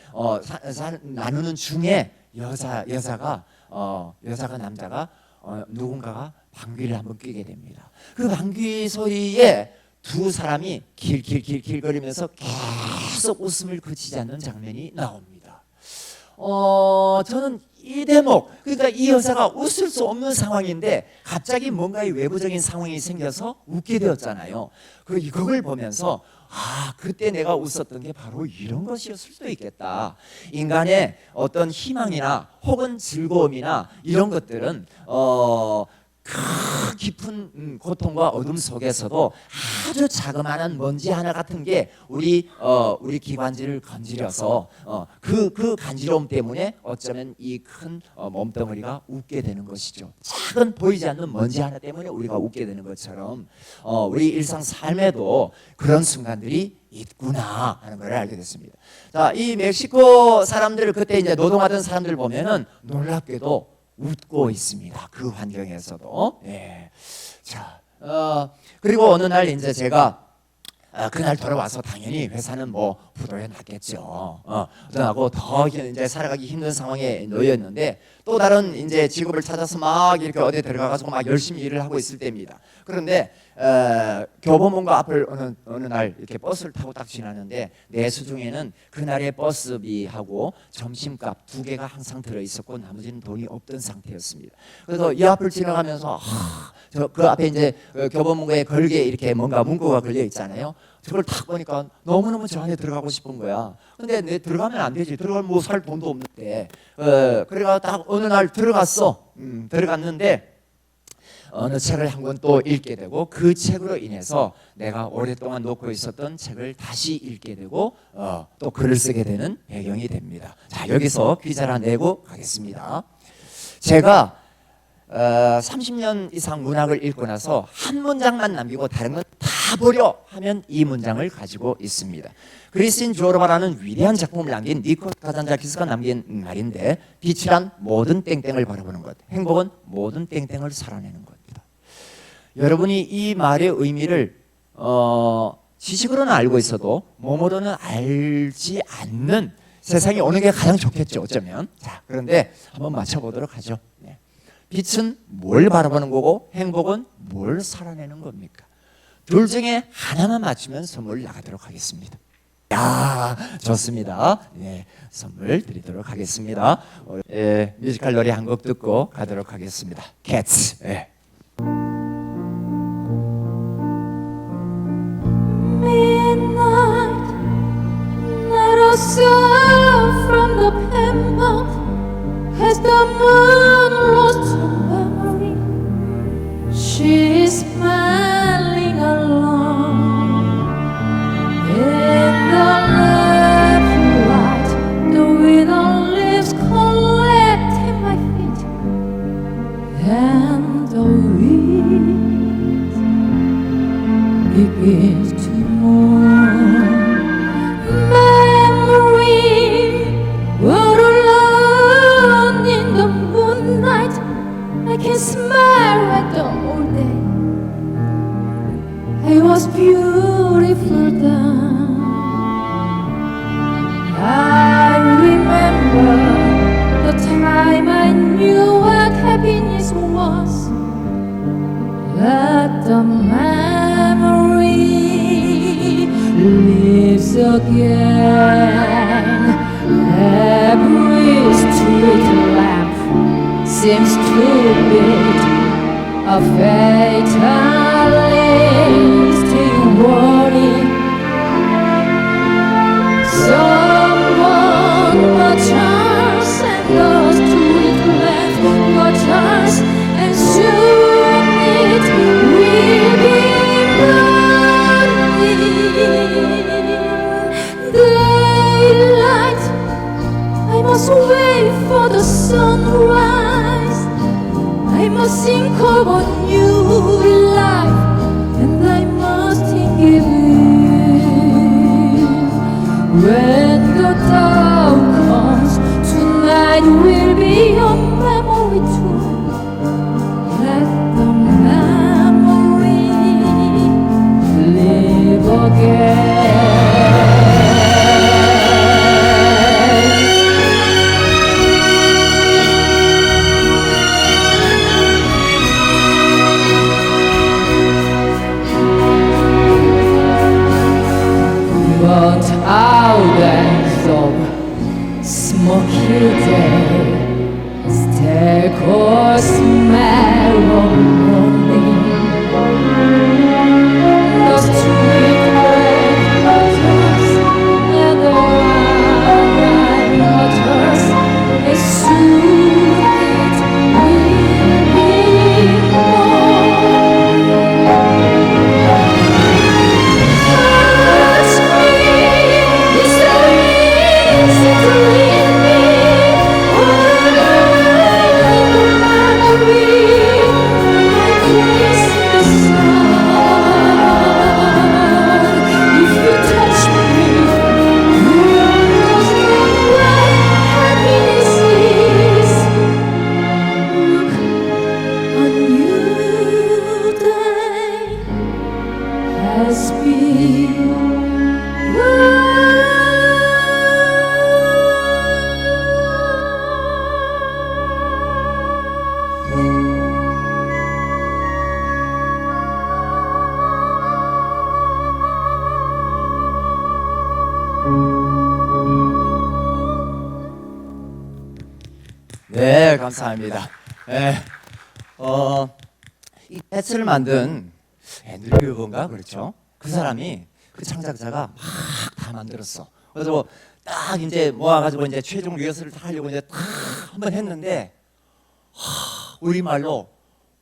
나누는 중에 여자가 남자가 누군가가 방귀를 한번 뀌게 됩니다. 그 방귀 소리에 두 사람이 길거리면서 계속 웃음을 그치지 않는 장면이 나옵니다. 저는 이 대목, 그러니까 이 여자가 웃을 수 없는 상황인데 갑자기 뭔가의 외부적인 상황이 생겨서 웃게 되었잖아요. 그걸 보면서 그때 내가 웃었던 게 바로 이런 것이었을 수도 있겠다. 인간의 어떤 희망이나 혹은 즐거움이나 이런 것들은 깊은 고통과 어둠 속에서도 아주 자그마한 먼지 하나 같은 게 우리 기관지를 건드려서 그 간지러움 때문에 어쩌면 이 큰 몸덩어리가 웃게 되는 것이죠. 작은 보이지 않는 먼지 하나 때문에 우리가 웃게 되는 것처럼 우리 일상 삶에도 그런 순간들이 있구나 하는 걸 알게 됐습니다. 자, 이 멕시코 사람들 그때 이제 노동하던 사람들 보면은 놀랍게도 웃고 있습니다. 그 환경에서도. 예. 자, 그리고 어느 날 이제 제가 그날 돌아와서 당연히 회사는 뭐 부도에 났겠죠. 하고 더 이제 살아가기 힘든 상황에 놓였는데 또 다른 이제 직업을 찾아서 막 이렇게 어디 들어가가지고 막 열심히 일을 하고 있을 때입니다. 그런데 교보문고 앞을 어느 날 이렇게 버스를 타고 딱 지나는데 내 수중에는 그날의 버스비하고 점심값 2개가 항상 들어 있었고 나머지는 돈이 없던 상태였습니다. 그래서 이 앞을 지나가면서 그 앞에 이제 교보문고에 걸게 이렇게 뭔가 문구가 걸려 있잖아요. 저걸 딱 보니까 너무너무 저 안에 들어가고 싶은 거야. 근데 내 들어가면 안 되지. 들어가면 뭐 살 돈도 없는데. 그래가 딱 어느 날 들어갔어. 들어갔는데 어느 책을 한 권 또 읽게 되고 그 책으로 인해서 내가 오랫동안 놓고 있었던 책을 다시 읽게 되고 또 글을 쓰게 되는 배경이 됩니다. 자, 여기서 귀자를 내고 가겠습니다. 제가 30년 이상 문학을 읽고 나서 한 문장만 남기고 다른 건 다 버려 하면 이 문장을 가지고 있습니다. 그리스인 조르바라는 위대한 작품을 남긴 니콜 카잔자키스가 남긴 말인데 빛이란 모든 땡땡을 바라보는 것, 행복은 모든 땡땡을 살아내는 겁니다. 여러분이 이 말의 의미를 지식으로는 알고 있어도 몸으로는 알지 않는 세상이 오는 게 가장 좋겠죠. 어쩌면. 자, 그런데 한번 맞춰보도록 하죠. 네. 빛은 뭘 바라보는 거고 행복은 뭘 살아내는 겁니까? 둘 중에 하나만 맞추면 선물 나가도록 하겠습니다. 야, 좋습니다. 네, 선물 드리도록 하겠습니다. 뮤지컬 노래 한 곡 듣고 가도록 하겠습니다. Cats. 네. Midnight, let us sail from the pen-mouth as the moon lost her memory. She is smiling alone in the lamplight. The withered leaves collect in my feet, and the wind begins to mourn. Memory, what alone in the moonlight, I can smile at the old day. I was beautiful then. I remember the time I knew what happiness was. Let the memory lives again. Every street lamp seems to beat a fatal instinct warning. Someone got chance and the street lamp got chance, and soon it must wait for the sunrise. I must think of a new life, and I must think it in. When the dawn comes, tonight will be a memory too. Let the memory live again. But out as of smoky day, still cold smell of morning. The street waters and the wine waters, and soon it will be touch me, it's so easy to leave me. Has 네, 감사합니다. 네, 이 펫을 만든 앤드류 뷰건가 그렇죠? 그 사람이 그 창작자가 막 다 만들었어. 그래서 딱 이제 모아가지고 이제 최종 리허설을 다 하려고 이제 딱 한번 했는데 우리말로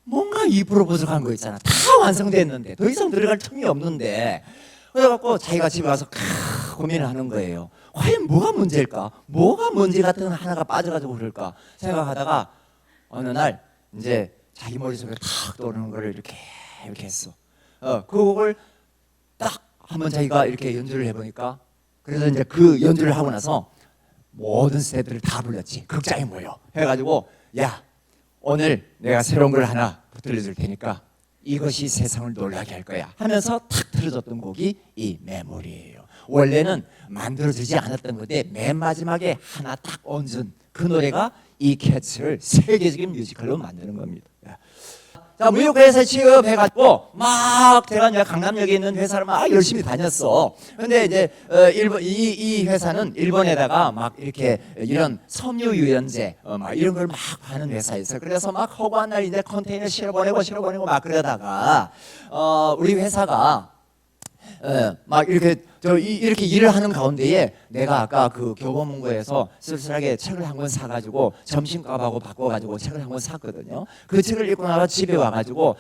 뭔가 2% 부족한 거 있잖아. 다 완성됐는데 더 이상 들어갈 틈이 없는데 그래갖고 자기가 집에 와서 고민을 하는 거예요. 과연 뭐가 문제일까? 뭐가 문제 같은 하나가 빠져가지고 그럴까 생각하다가 어느 날 이제 자기 머릿속에 탁 떠오르는 거를 이렇게 했어. 그 곡을 딱 한번 자기가 이렇게 연주를 해보니까 그래서 이제 그 연주를 하고 나서 모든 스태프들을 다 불렀지. 극장에 모여 해가지고 야 오늘 내가 새로운 걸 하나 들려줄 테니까 이것이 세상을 놀라게 할 거야 하면서 탁 틀어줬던 곡이 이 메모리예요. 원래는 만들어지지 않았던 건데 맨 마지막에 하나 딱 얹은 그 노래가 이 캣츠를 세계적인 뮤지컬로 만드는 겁니다. 자, 무역회사에 취업해가지고 막 제가 이제 강남역에 있는 회사를 막 열심히 다녔어. 근데 이제 일본 이 회사는 일본에다가 막 이렇게 이런 섬유 유연제 막 이런 걸 막 파는 회사였어. 그래서 막 허구한 날 이제 컨테이너 실어보내고 막 그러다가 우리 회사가 막 이렇게 이렇게 일을 하는 가운데에 내가 아까 그 교보문고에서 쓸쓸하게 책을 한 권 사가지고 점심값하고 바꿔가지고 책을 한 권 샀거든요. 그 책을 읽고 나서 집에 와가지고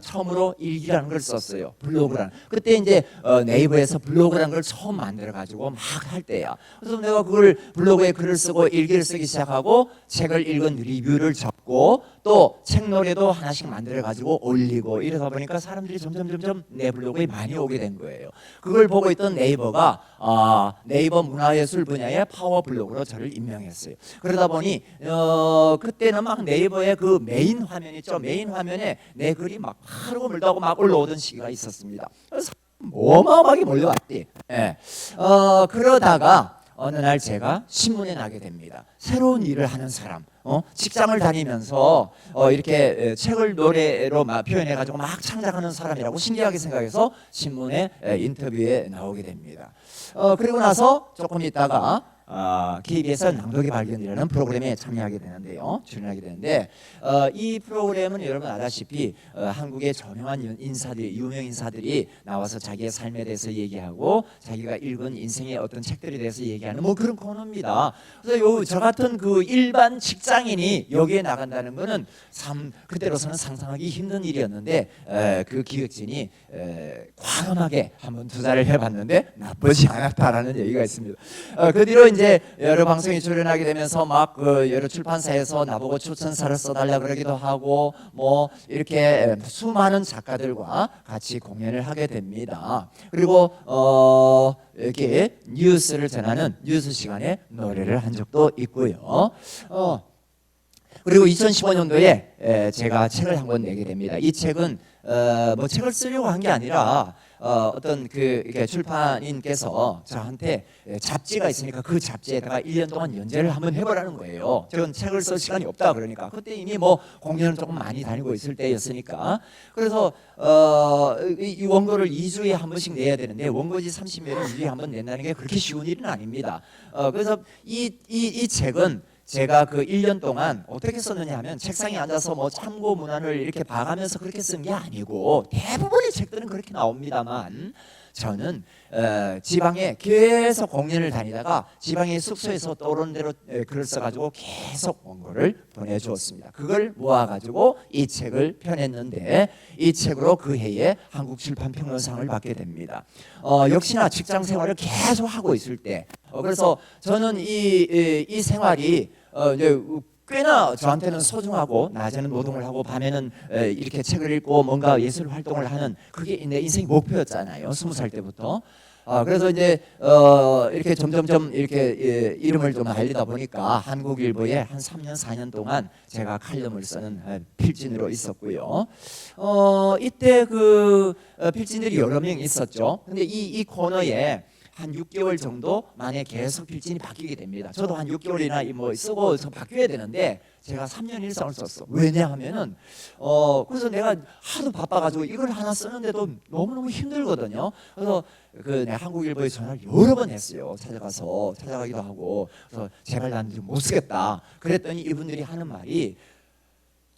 처음으로 일기라는 걸 썼어요. 블로그라는. 그때 이제 네이버에서 블로그라는 걸 처음 만들어가지고 막 할 때야. 그래서 내가 그걸 블로그에 글을 쓰고 일기를 쓰기 시작하고 책을 읽은 리뷰를 적고 또 책노래도 하나씩 만들어가지고 올리고 이러다 보니까 사람들이 점점 내 블로그에 많이 오게 된 거예요. 그걸 보고 있던 네이버가 네이버 문화예술 분야의 파워 블로그로 저를 임명했어요. 그러다 보니 그때는 막 네이버의 그 메인 화면 있죠. 메인 화면에 내 글이 막 하루고 물다고 막 올라오던 시기가 있었습니다. 그래서 어마어마하게 몰려왔지. 예. 그러다가 어느 날 제가 신문에 나게 됩니다. 새로운 일을 하는 사람, 직장을 다니면서 이렇게 책을 노래로 막 표현해가지고 막 창작하는 사람이라고 신기하게 생각해서 신문에 인터뷰에 나오게 됩니다. 그리고 나서 조금 있다가 KBS 낭독의 발견이라는 프로그램에 참여하게 되는데요. 출연하게 되는데 이 프로그램은 여러분 아다시피 한국의 저명한 인사들이 유명 인사들이 나와서 자기의 삶에 대해서 얘기하고 자기가 읽은 인생의 어떤 책들에 대해서 얘기하는 뭐 그런 코너입니다. 그래서 저 같은 그 일반 직장인이 여기에 나간다는 거는 그때로서는 상상하기 힘든 일이었는데 그 기획진이 과감하게 한번 투자를 해봤는데 나쁘지 않았다라는 얘기가 있습니다. 그 뒤로 이제 여러 방송에 출연하게 되면서 막 그 여러 출판사에서 나보고 추천사를 써달라 그러기도 하고 뭐 이렇게 수많은 작가들과 같이 공연을 하게 됩니다. 그리고 이렇게 뉴스를 전하는 뉴스 시간에 노래를 한 적도 있고요. 그리고 2015년도에 제가 책을 한 권 내게 됩니다. 이 책은 뭐 책을 쓰려고 한 게 아니라 어떤 이렇게 출판인께서 저한테 잡지가 있으니까 그 잡지에다가 1년 동안 연재를 한번 해보라는 거예요. 저는 책을 쓸 시간이 없다 그러니까 그때 이미 뭐 공연을 조금 많이 다니고 있을 때였으니까 그래서 이 원고를 2주에 한 번씩 내야 되는데 원고지 30면을 2주에 한 번 낸다는 게 그렇게 쉬운 일은 아닙니다. 그래서 이 책은 제가 그 1년 동안 어떻게 썼느냐 하면 책상에 앉아서 뭐 참고 문안을 이렇게 봐가면서 그렇게 쓴 게 아니고 대부분의 책들은 그렇게 나옵니다만 저는 지방에 계속 공연을 다니다가 지방의 숙소에서 떠오르는 대로 글을 써가지고 계속 원고를 보내주었습니다. 그걸 모아가지고 이 책을 펴냈는데 이 책으로 그 해에 한국출판평론상을 받게 됩니다. 역시나 직장 생활을 계속 하고 있을 때 그래서 저는 이 생활이 이제 꽤나 저한테는 소중하고 낮에는 노동을 하고 밤에는 이렇게 책을 읽고 뭔가 예술 활동을 하는 그게 내 인생 목표였잖아요. 20살 때부터. 그래서 이제 이렇게 점점점 이렇게 이름을 좀 알리다 보니까 한국일보에 한 3년 4년 동안 제가 칼럼을 쓰는 필진으로 있었고요. 이때 그 필진들이 여러 명 있었죠. 근데 이 코너에 한 6개월 정도 만에 계속 필진이 바뀌게 됩니다. 저도 한 6개월이나 뭐 쓰고 바뀌어야 되는데 제가 3년 일상을 썼어. 왜냐하면은 그래서 내가 하도 바빠가지고 이걸 하나 쓰는데도 너무너무 힘들거든요. 그래서 내가 한국일보에 전화를 여러 번 했어요. 찾아가기도 하고 그래서 제발 난 못 쓰겠다. 그랬더니 이분들이 하는 말이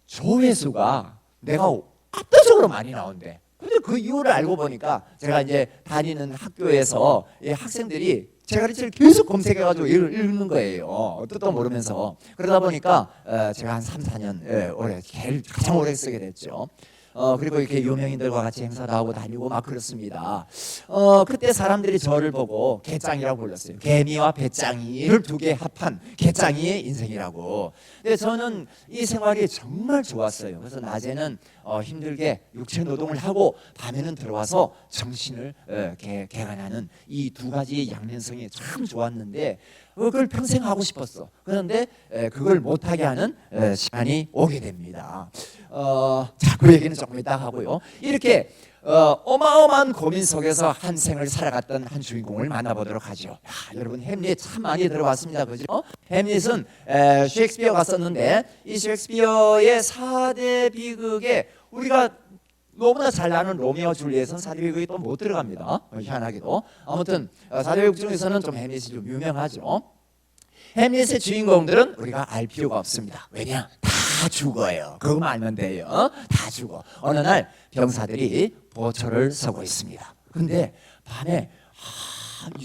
조회수가 내가 압도적으로 많이 나온대. 근데 그 이유를 알고 보니까 제가 이제 다니는 학교에서 학생들이 제 가르치를 계속 검색해가지고 읽는 거예요. 뜻도 모르면서. 그러다 보니까 제가 한 3, 4년 올해 가장 오래 쓰게 됐죠. 그리고 이렇게 유명인들과 같이 행사도 하고 다니고 막 그렇습니다. 그때 사람들이 저를 보고 개짱이라고 불렀어요. 개미와 배짱이를 두 개 합한 개짱이의 인생이라고. 근데 저는 이 생활이 정말 좋았어요. 그래서 낮에는 힘들게 육체 노동을 하고 밤에는 들어와서 정신을 개간하는 이 두 가지 양면성이 참 좋았는데 그걸 평생 하고 싶었어. 그런데 그걸 못하게 하는 시간이 오게 됩니다. 자, 그 얘기는 조금 이따 하고요. 이렇게 어마어마한 고민 속에서 한 생을 살아갔던 한 주인공을 만나보도록 하죠. 야, 여러분 햄릿 참 많이 들어봤습니다. 그죠? 햄릿은 셰익스피어가 썼는데 이 셰익스피어의 4대 비극에 우리가 너무나 잘 아는 로미오 줄리엣은 4대 비극이 또 못 들어갑니다. 희한하게도. 아무튼 4대 비극 중에서는 좀 햄릿이 좀 유명하죠. 햄릿의 주인공들은 우리가 알 필요가 없습니다. 왜냐? 다 죽어요. 그것만 알면 돼요. 다 죽어. 어느 날 병사들이 보초를 서고 있습니다. 근데 밤에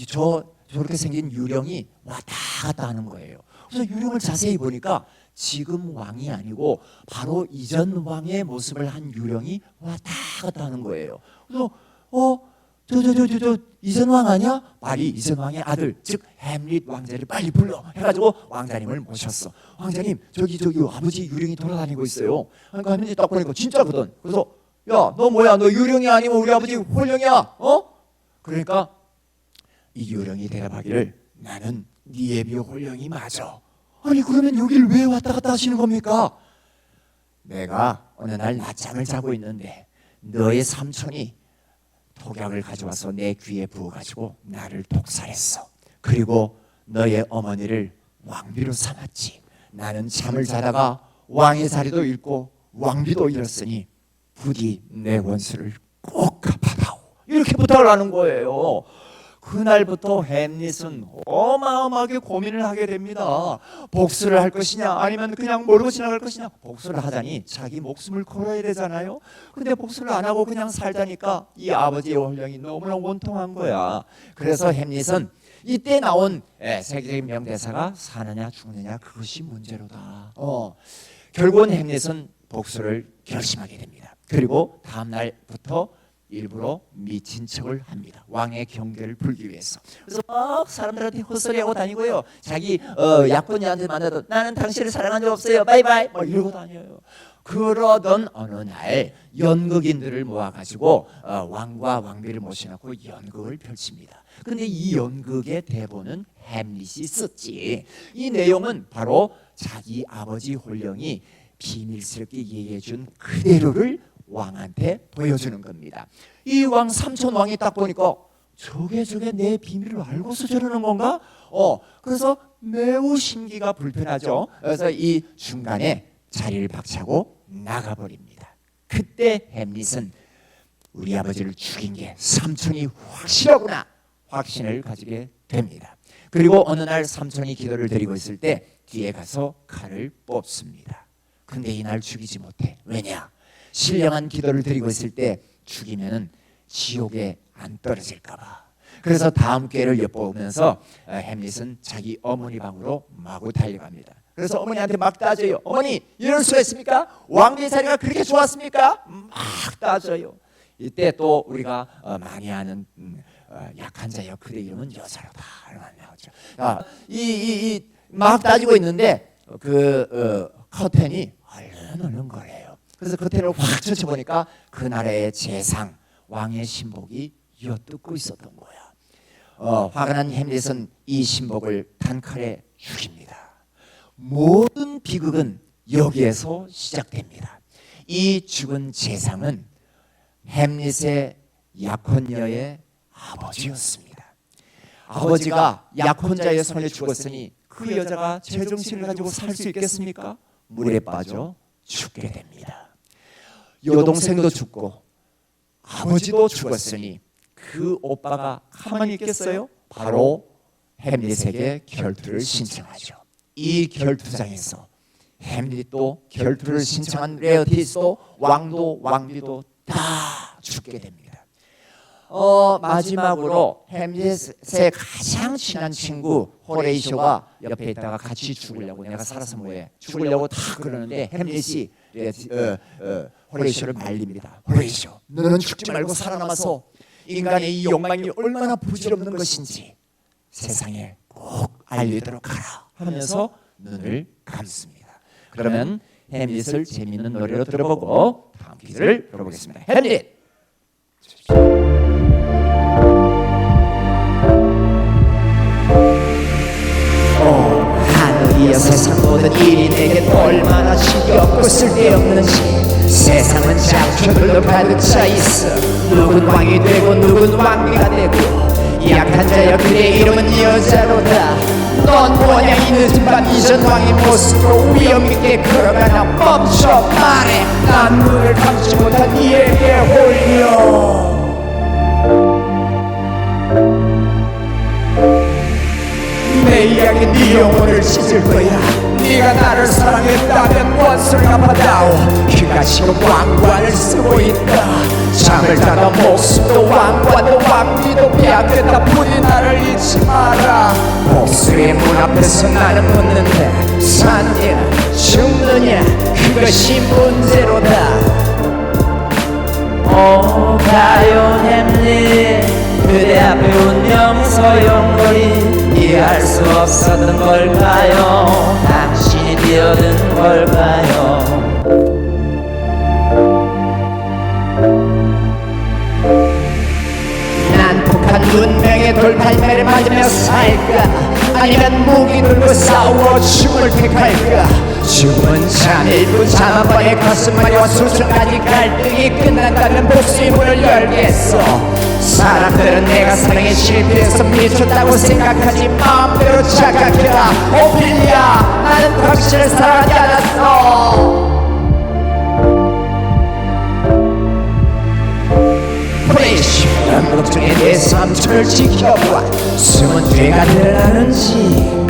저렇게 생긴 유령이 왔다 갔다 하는 거예요. 그래서 유령을 자세히 보니까 지금 왕이 아니고 바로 이전 왕의 모습을 한 유령이 왔다 갔다 하는 거예요. 그래서 저 이전 왕 아니야? 말이 이전 왕의 아들 즉 햄릿 왕자를 빨리 불러 해가지고 왕자님을 모셨어. 왕자님 저기 아버지 유령이 돌아다니고 있어요. 그러니까 햄릿이 딱 보니까 진짜거든. 그래서 야 너 뭐야? 너 유령이 아니면 우리 아버지 홀령이야? 그러니까 이 유령이 대답하기를 나는 네 애비 홀령이 맞아. 아니 그러면 여기를 왜 왔다 갔다 하시는 겁니까? 내가 어느 날 낮잠을 자고 있는데 너의 삼촌이 독약을 가져와서 내 귀에 부어가지고 나를 독살했어. 그리고 너의 어머니를 왕비로 삼았지. 나는 잠을 자다가 왕의 자리도 잃고 왕비도 잃었으니 부디 내 원수를 꼭 갚아다오. 이렇게 부탁을 하는 거예요. 그날부터 햄릿은 어마어마하게 고민을 하게 됩니다. 복수를 할 것이냐 아니면 그냥 모르고 지나갈 것이냐. 복수를 하자니 자기 목숨을 걸어야 되잖아요. 근데 복수를 안 하고 그냥 살자니까 이 아버지의 원령이 너무나 원통한 거야. 그래서 햄릿은 이때 나온 세계적인 명대사가 사느냐 죽느냐 그것이 문제로다. 결국은 햄릿은 복수를 결심하게 됩니다. 그리고 다음 날부터 일부러 미친 척을 합니다. 왕의 경계를 풀기 위해서. 그래서 막 사람들한테 헛소리하고 다니고요. 자기 약혼녀한테 만나도 나는 당신을 사랑한 적 없어요. 바이바이 막 이러고 다녀요. 그러던 어느 날 연극인들을 모아가지고 왕과 왕비를 모셔놓고 연극을 펼칩니다. 근데 이 연극의 대본은 햄릿이 썼지. 이 내용은 바로 자기 아버지 홀령이 비밀스럽게 얘기해준 그대로를 왕한테 보여주는 겁니다. 이 왕 삼촌 왕이 딱 보니까 저게 내 비밀을 알고서 저러는 건가? 그래서 매우 심기가 불편하죠. 그래서 이 중간에 자리를 박차고 나가버립니다. 그때 햄릿은 우리 아버지를 죽인 게 삼촌이 확실하구나 확신을 가지게 됩니다. 그리고 어느 날 삼촌이 기도를 드리고 있을 때 뒤에 가서 칼을 뽑습니다. 근데 이날 죽이지 못해. 왜냐? 신령한 기도를 드리고 있을 때 죽이면은 지옥에 안 떨어질까 봐. 그래서 다음 기회를 엿보면서 햄릿은 자기 어머니 방으로 마구 달려갑니다. 그래서 어머니한테 막 따져요. 어머니, 이럴 수가 있습니까? 왕비의 자리가 그렇게 좋았습니까? 막 따져요. 이때 또 우리가 많이 아는 약한 자여 그의 이름은 여자로다. 나오죠. 막 따지고 있는데 그 커튼이 얼른 거려요. 그래서 커튼을 확 젖혀보니까 그 나라의 재상 왕의 신복이 엿듣고 있었던 거야. 화가 난 햄릿은 이 신복을 단칼에 죽입니다. 모든 비극은 여기에서 시작됩니다. 이 죽은 재상은 햄릿의 약혼녀의 아버지였습니다. 아버지가 약혼자의 손에 죽었으니 그 여자가 제정신을 가지고 살 수 있겠습니까? 물에 빠져 죽게 됩니다. 여동생도 죽고 아버지도 죽었으니 그 오빠가 가만히 있겠어요? 바로 햄릿에게 결투를 신청하죠. 이 결투장에서 햄릿도 결투를 신청한 레어티스도 왕도 왕비도 다 죽게 됩니다. 마지막으로 햄릿의 가장 친한 친구 호레이쇼가 옆에 있다가 같이 죽으려고 내가 살아서 뭐해 죽으려고 다 그러는데 햄릿이 호레이쇼를 말립니다. 호레이쇼, 너는 죽지 말고 살아남아서 인간의 이 욕망이 얼마나 부질없는 것인지 세상에 꼭 알리도록 하라 하면서 눈을 감습니다. 그러면 햄릿을 재미있는 노래로 들어보고 다음 퀴즈를 들어보겠습니다. 햄릿! 하늘이여 세상 모든 일이 내게 얼마나 지겹고 쓸데없는지 세상은 장초들로 가득 차 있어. 누군 왕이 되고 누군 왕비가 되고 약한 자여 그의 이름은 여자로다. 넌 뭐냐 이 늦은 밤 이전 왕의 모습으로 위험있게 걸어가나 멈춰 말해. 난 눈을 감지 못한 이에게 홀려. 내 이야기 네 영혼을 찢을 거야. 네가 나를 사랑했다면 원수를 갚아다오. 그가 지금 왕관을 쓰고 있다. 잠을 자다 목숨도 왕관도 왕비도 빼앗겼다. 부디 나를 잊지 마라. 복수의 문 앞에서 나는 묻는데 사느냐 죽느냐 그것이 문제로다. 오 가요 햄릿 그대 앞에 운명 소용돌이 이해할 수 없었던 걸까요? 당신이 뛰어든 걸까요? 난 북한 문명의 돌팔매를 맞으며 살까? 아니면 무기 들고 싸워 죽을 택할까? 죽음은 잠일부 잠 한 번에 가슴마리와 수천가지 갈등이 끝난다면 복수의 문을 열겠어. 사람들은 내가 사랑에 실패해서 미쳤다고 생각하지 마음대로 착각해라. 오피리아 나는 당신을 사랑하지 않았어. 프레쉬 연극 중에 내 삼촌을 지켜봐. 숨은 죄가 드러나는지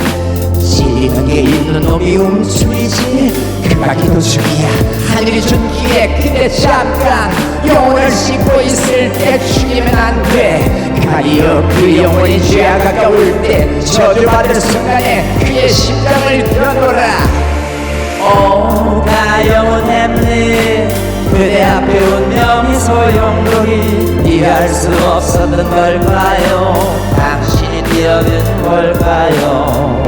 찔리는 게 있는 놈이 움츠리지. 그가 기도 중이야. 하늘이 준 기회 근데 잠깐 영혼을 씻고 있을 때 죽이면 안 돼. 가리어 그 영혼이 죄와 가까울 때 저주받을 순간에 그의 심장을 들어놓으라. 오 가영은 햄릿 그대 앞에 운명이 소용돌이 피할 수 없었던 걸까요? 당신이 되어준 걸까요?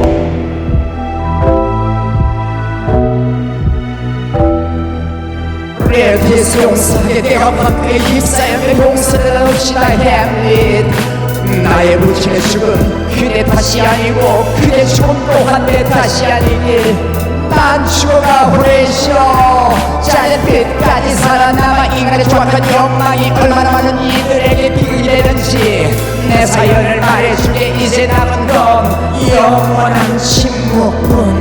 레디스 용서에 내가 밖에 입사연의 용서를 없이나 햄릿 나의 부친의 죽음 그대 탓이 아니고 그대 죽음 또한 내 탓이 아니길 난 죽어가 후레쉬어 짜는 끝까지 살아남아 인간의 조악한 욕망이 얼마나 많은 이들에게 비극이 되는지 내 사연을 말해주게 이제 남은 건 영원한 침묵뿐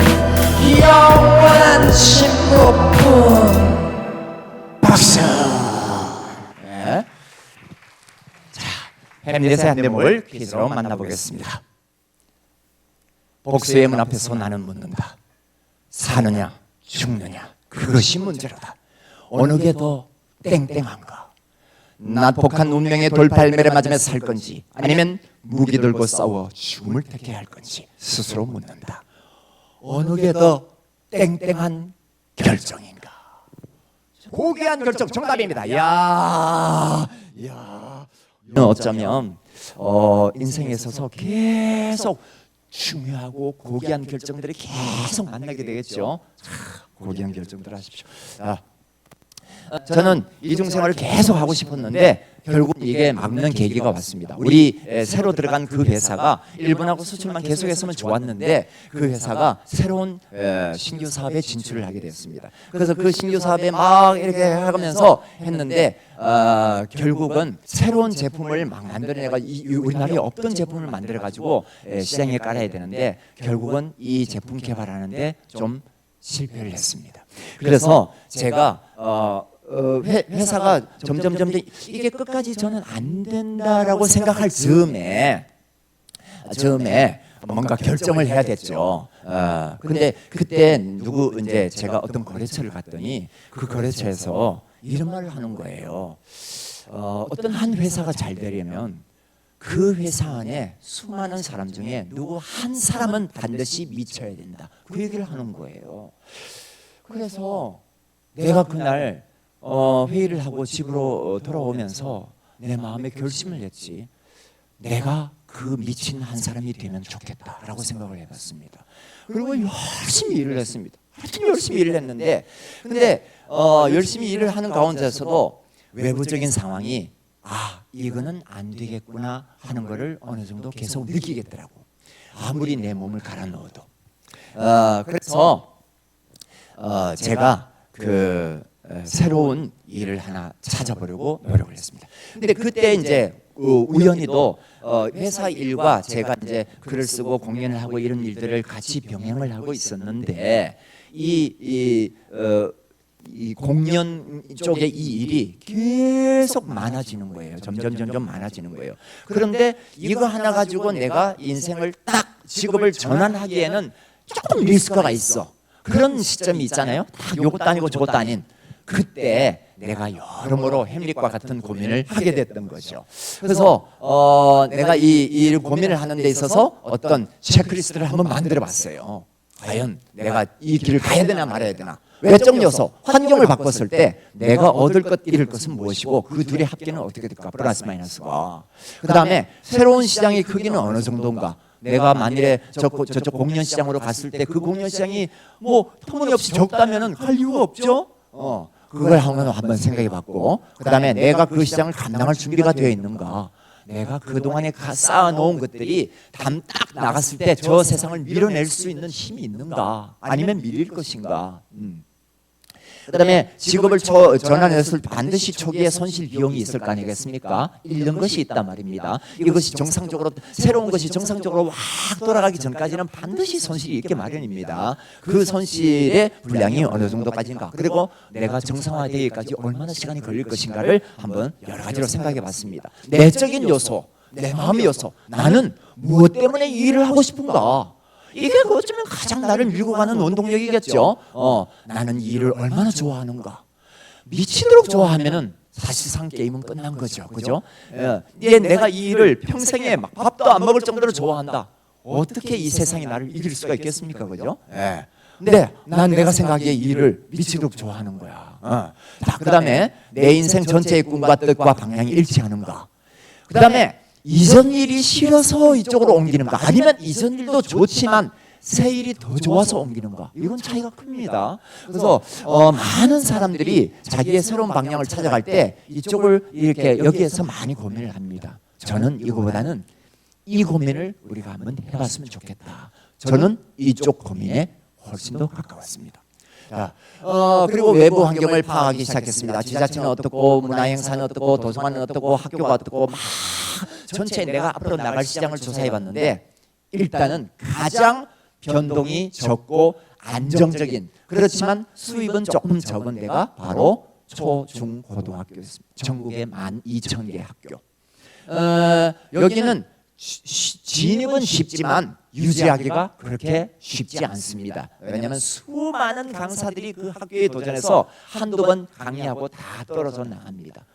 영원한 침묵뿐 박수. 네. 자, 햄릿의 한대목을 퀴즈로 만나보겠습니다. 복수의 문 앞에서 나는 묻는다. 사느냐 죽느냐 그것이 문제로다. 어느 게 더 땡땡한가? 난폭한 운명의 돌팔매를 맞으며 살 건지 아니면 무기 들고 싸워 죽음을 택해야 할 건지 스스로 묻는다. 어느 게 더 땡땡한 결정인가? 고귀한 결정 정답입니다. 야. 어쩌면 인생에 있어서 계속 중요하고 고귀한 결정들이 계속 만나게 되겠죠. 고귀한 결정들 하십시오. 저는 이중생활을 계속 하고 싶었는데 결국 이게 막는 계기가 왔습니다. 우리 새로 들어간 그 회사가 일본하고 수출만 계속했으면 좋았는데 그 회사가 새로운 신규 사업에 진출을 하게 됐습니다. 그래서 그 신규 사업에 막 이렇게 하면서 했는데 결국은 새로운 제품을 막 만들어내가 우리나라에 없던 제품을 만들어 가지고 시장에 깔아야 되는데 결국은 이 제품 개발하는데 좀 실패를 했습니다. 그래서 제가 회사가 점점 이게 끝까지 저는 안 된다라고 생각할 즈음에 뭔가 결정을 해야 됐죠. 근데 그때 이제 제가 어떤 거래처를 갔더니 그 거래처에서 이런 말을 하는 거예요. 어떤 한 회사가 잘 되려면 그 회사 안에 수많은 사람 중에 누구 한 사람은 반드시 미쳐야 된다. 그 얘기를 하는 거예요. 그래서 내가 그날 회의를 하고 집으로 돌아오면서 내 마음에 결심을 했지. 내가 그 미친 한 사람이 되면 좋겠다라고 생각을 해봤습니다. 그리고 열심히 일을 했습니다. 열심히 일을 했는데 근데 열심히 일을 하는 가운데서도 외부적인 상황이 이거는 안 되겠구나 하는 거를 어느 정도 계속 느끼겠더라고. 아무리 내 몸을 갈아 넣어도. 그래서 제가 새로운 일을 하나 찾아보려고 노력을 했습니다. 근데 그때 이제 우연히도 회사 일과 제가 이제 글을 쓰고 공연을 하고 이런 일들을 같이 병행을 하고 있었는데 이 공연 쪽의 이 일이 계속 많아지는 거예요. 점점 많아지는 거예요. 그런데 이거 하나 가지고 내가 인생을 딱 직업을 전환하기에는 조금 리스크가 있어. 그런 시점이 있잖아요. 딱 요것도 아니고 저것도 아닌. 그때 내가 여러모로 햄릿과 같은 고민을 하게 됐던 거죠. 그래서 내가 이 고민을 하는 데 있어서 어떤 체크리스트를 한번 만들어 봤어요. 과연 내가 이 길을 가야 되나 말아야 되나. 외적 요소, 환경을 바꿨을 때 내가 얻을 것, 잃을 것은 무엇이고 그 둘의 합계는 어떻게 될까? 플러스 마이너스가. 그 다음에 새로운 시장의 크기는 어느 정도인가? 내가 만일에 저쪽 공연 시장으로 갔을 때 그 공연 시장이 뭐 터무니없이 적다면은 갈 이유가 없죠. 그걸 한번 생각해 봤고, 그 다음에 내가 그 시장을 감당할 준비가 되어 있는가? 내가 그동안에 쌓아놓은 것들이 딱 나갔을 때 저 세상을 밀어낼 수 있는 힘이 있는가? 아니면 밀릴 것인가? 그 다음에 직업을 전환했을 때 반드시 초기에 손실 비용이 있을 거 아니겠습니까? 잃는 것이 있단 말입니다. 이것이 정상적으로 새로운 것이 정상적으로 확 돌아가기 전까지는 반드시 손실이 있게 마련입니다. 그 손실의 분량이 어느 정도까지인가? 그리고 내가 정상화되기까지 얼마나 시간이 걸릴 것인가를 한번 여러 가지로 생각해 봤습니다. 내적인 요소, 내 마음의 요소, 나는 무엇 때문에 이 일을 하고 싶은가? 이게 어쩌면 가장 나를 밀고 가는 원동력이겠죠. 나는 이 일을 얼마나 좋아하는가. 미치도록 좋아하면은 사실상 게임은 끝난 거죠. 그죠? 내가 이 일을 평생에 막 밥도 안 먹을 정도로 좋아한다. 어떻게 이 세상이 나를 이길 수가 있겠습니까? 그죠? 근데 난 내가 생각하기에 이 일을 미치도록 좋아하는 거야. 자, 그다음에 내 인생 전체의 꿈과 뜻과 방향이 일치하는가. 그다음에 이전 일이 싫어서 이쪽으로 옮기는가, 아니면 이전 일도 좋지만 새 일이 더 좋아서 옮기는가. 이건 차이가 큽니다. 그래서 많은 사람들이 자기의 새로운 방향을 찾아갈 때 이쪽을 이렇게 여기에서 많이 고민을 합니다. 저는 이거보다는 이 고민을 우리가 한번 해봤으면 좋겠다. 저는 이쪽 고민에 훨씬 더 가까웠습니다. 자, 그리고 외부 환경을 파악하기 시작했습니다. 지자체는 어떻고, 문화행사는 어떻고, 도서관은 어떻고, 학교가 어떻고, 막 전체 내가 앞으로 나갈 시장을 조사해봤는데 일단은 가장 변동이 적고 안정적인, 그렇지만 수입은 조금 적은 데가 바로 초, 중, 고등학교였습니다. 전국에 12,000개 학교. 여기는 진입은 쉽지만 유지하기가 그렇게 쉽지 않습니다. 왜냐하면 수많은 강사들이 그 학교에 도전해서 한두 번 강의하고 다 떨어져 나갑니다.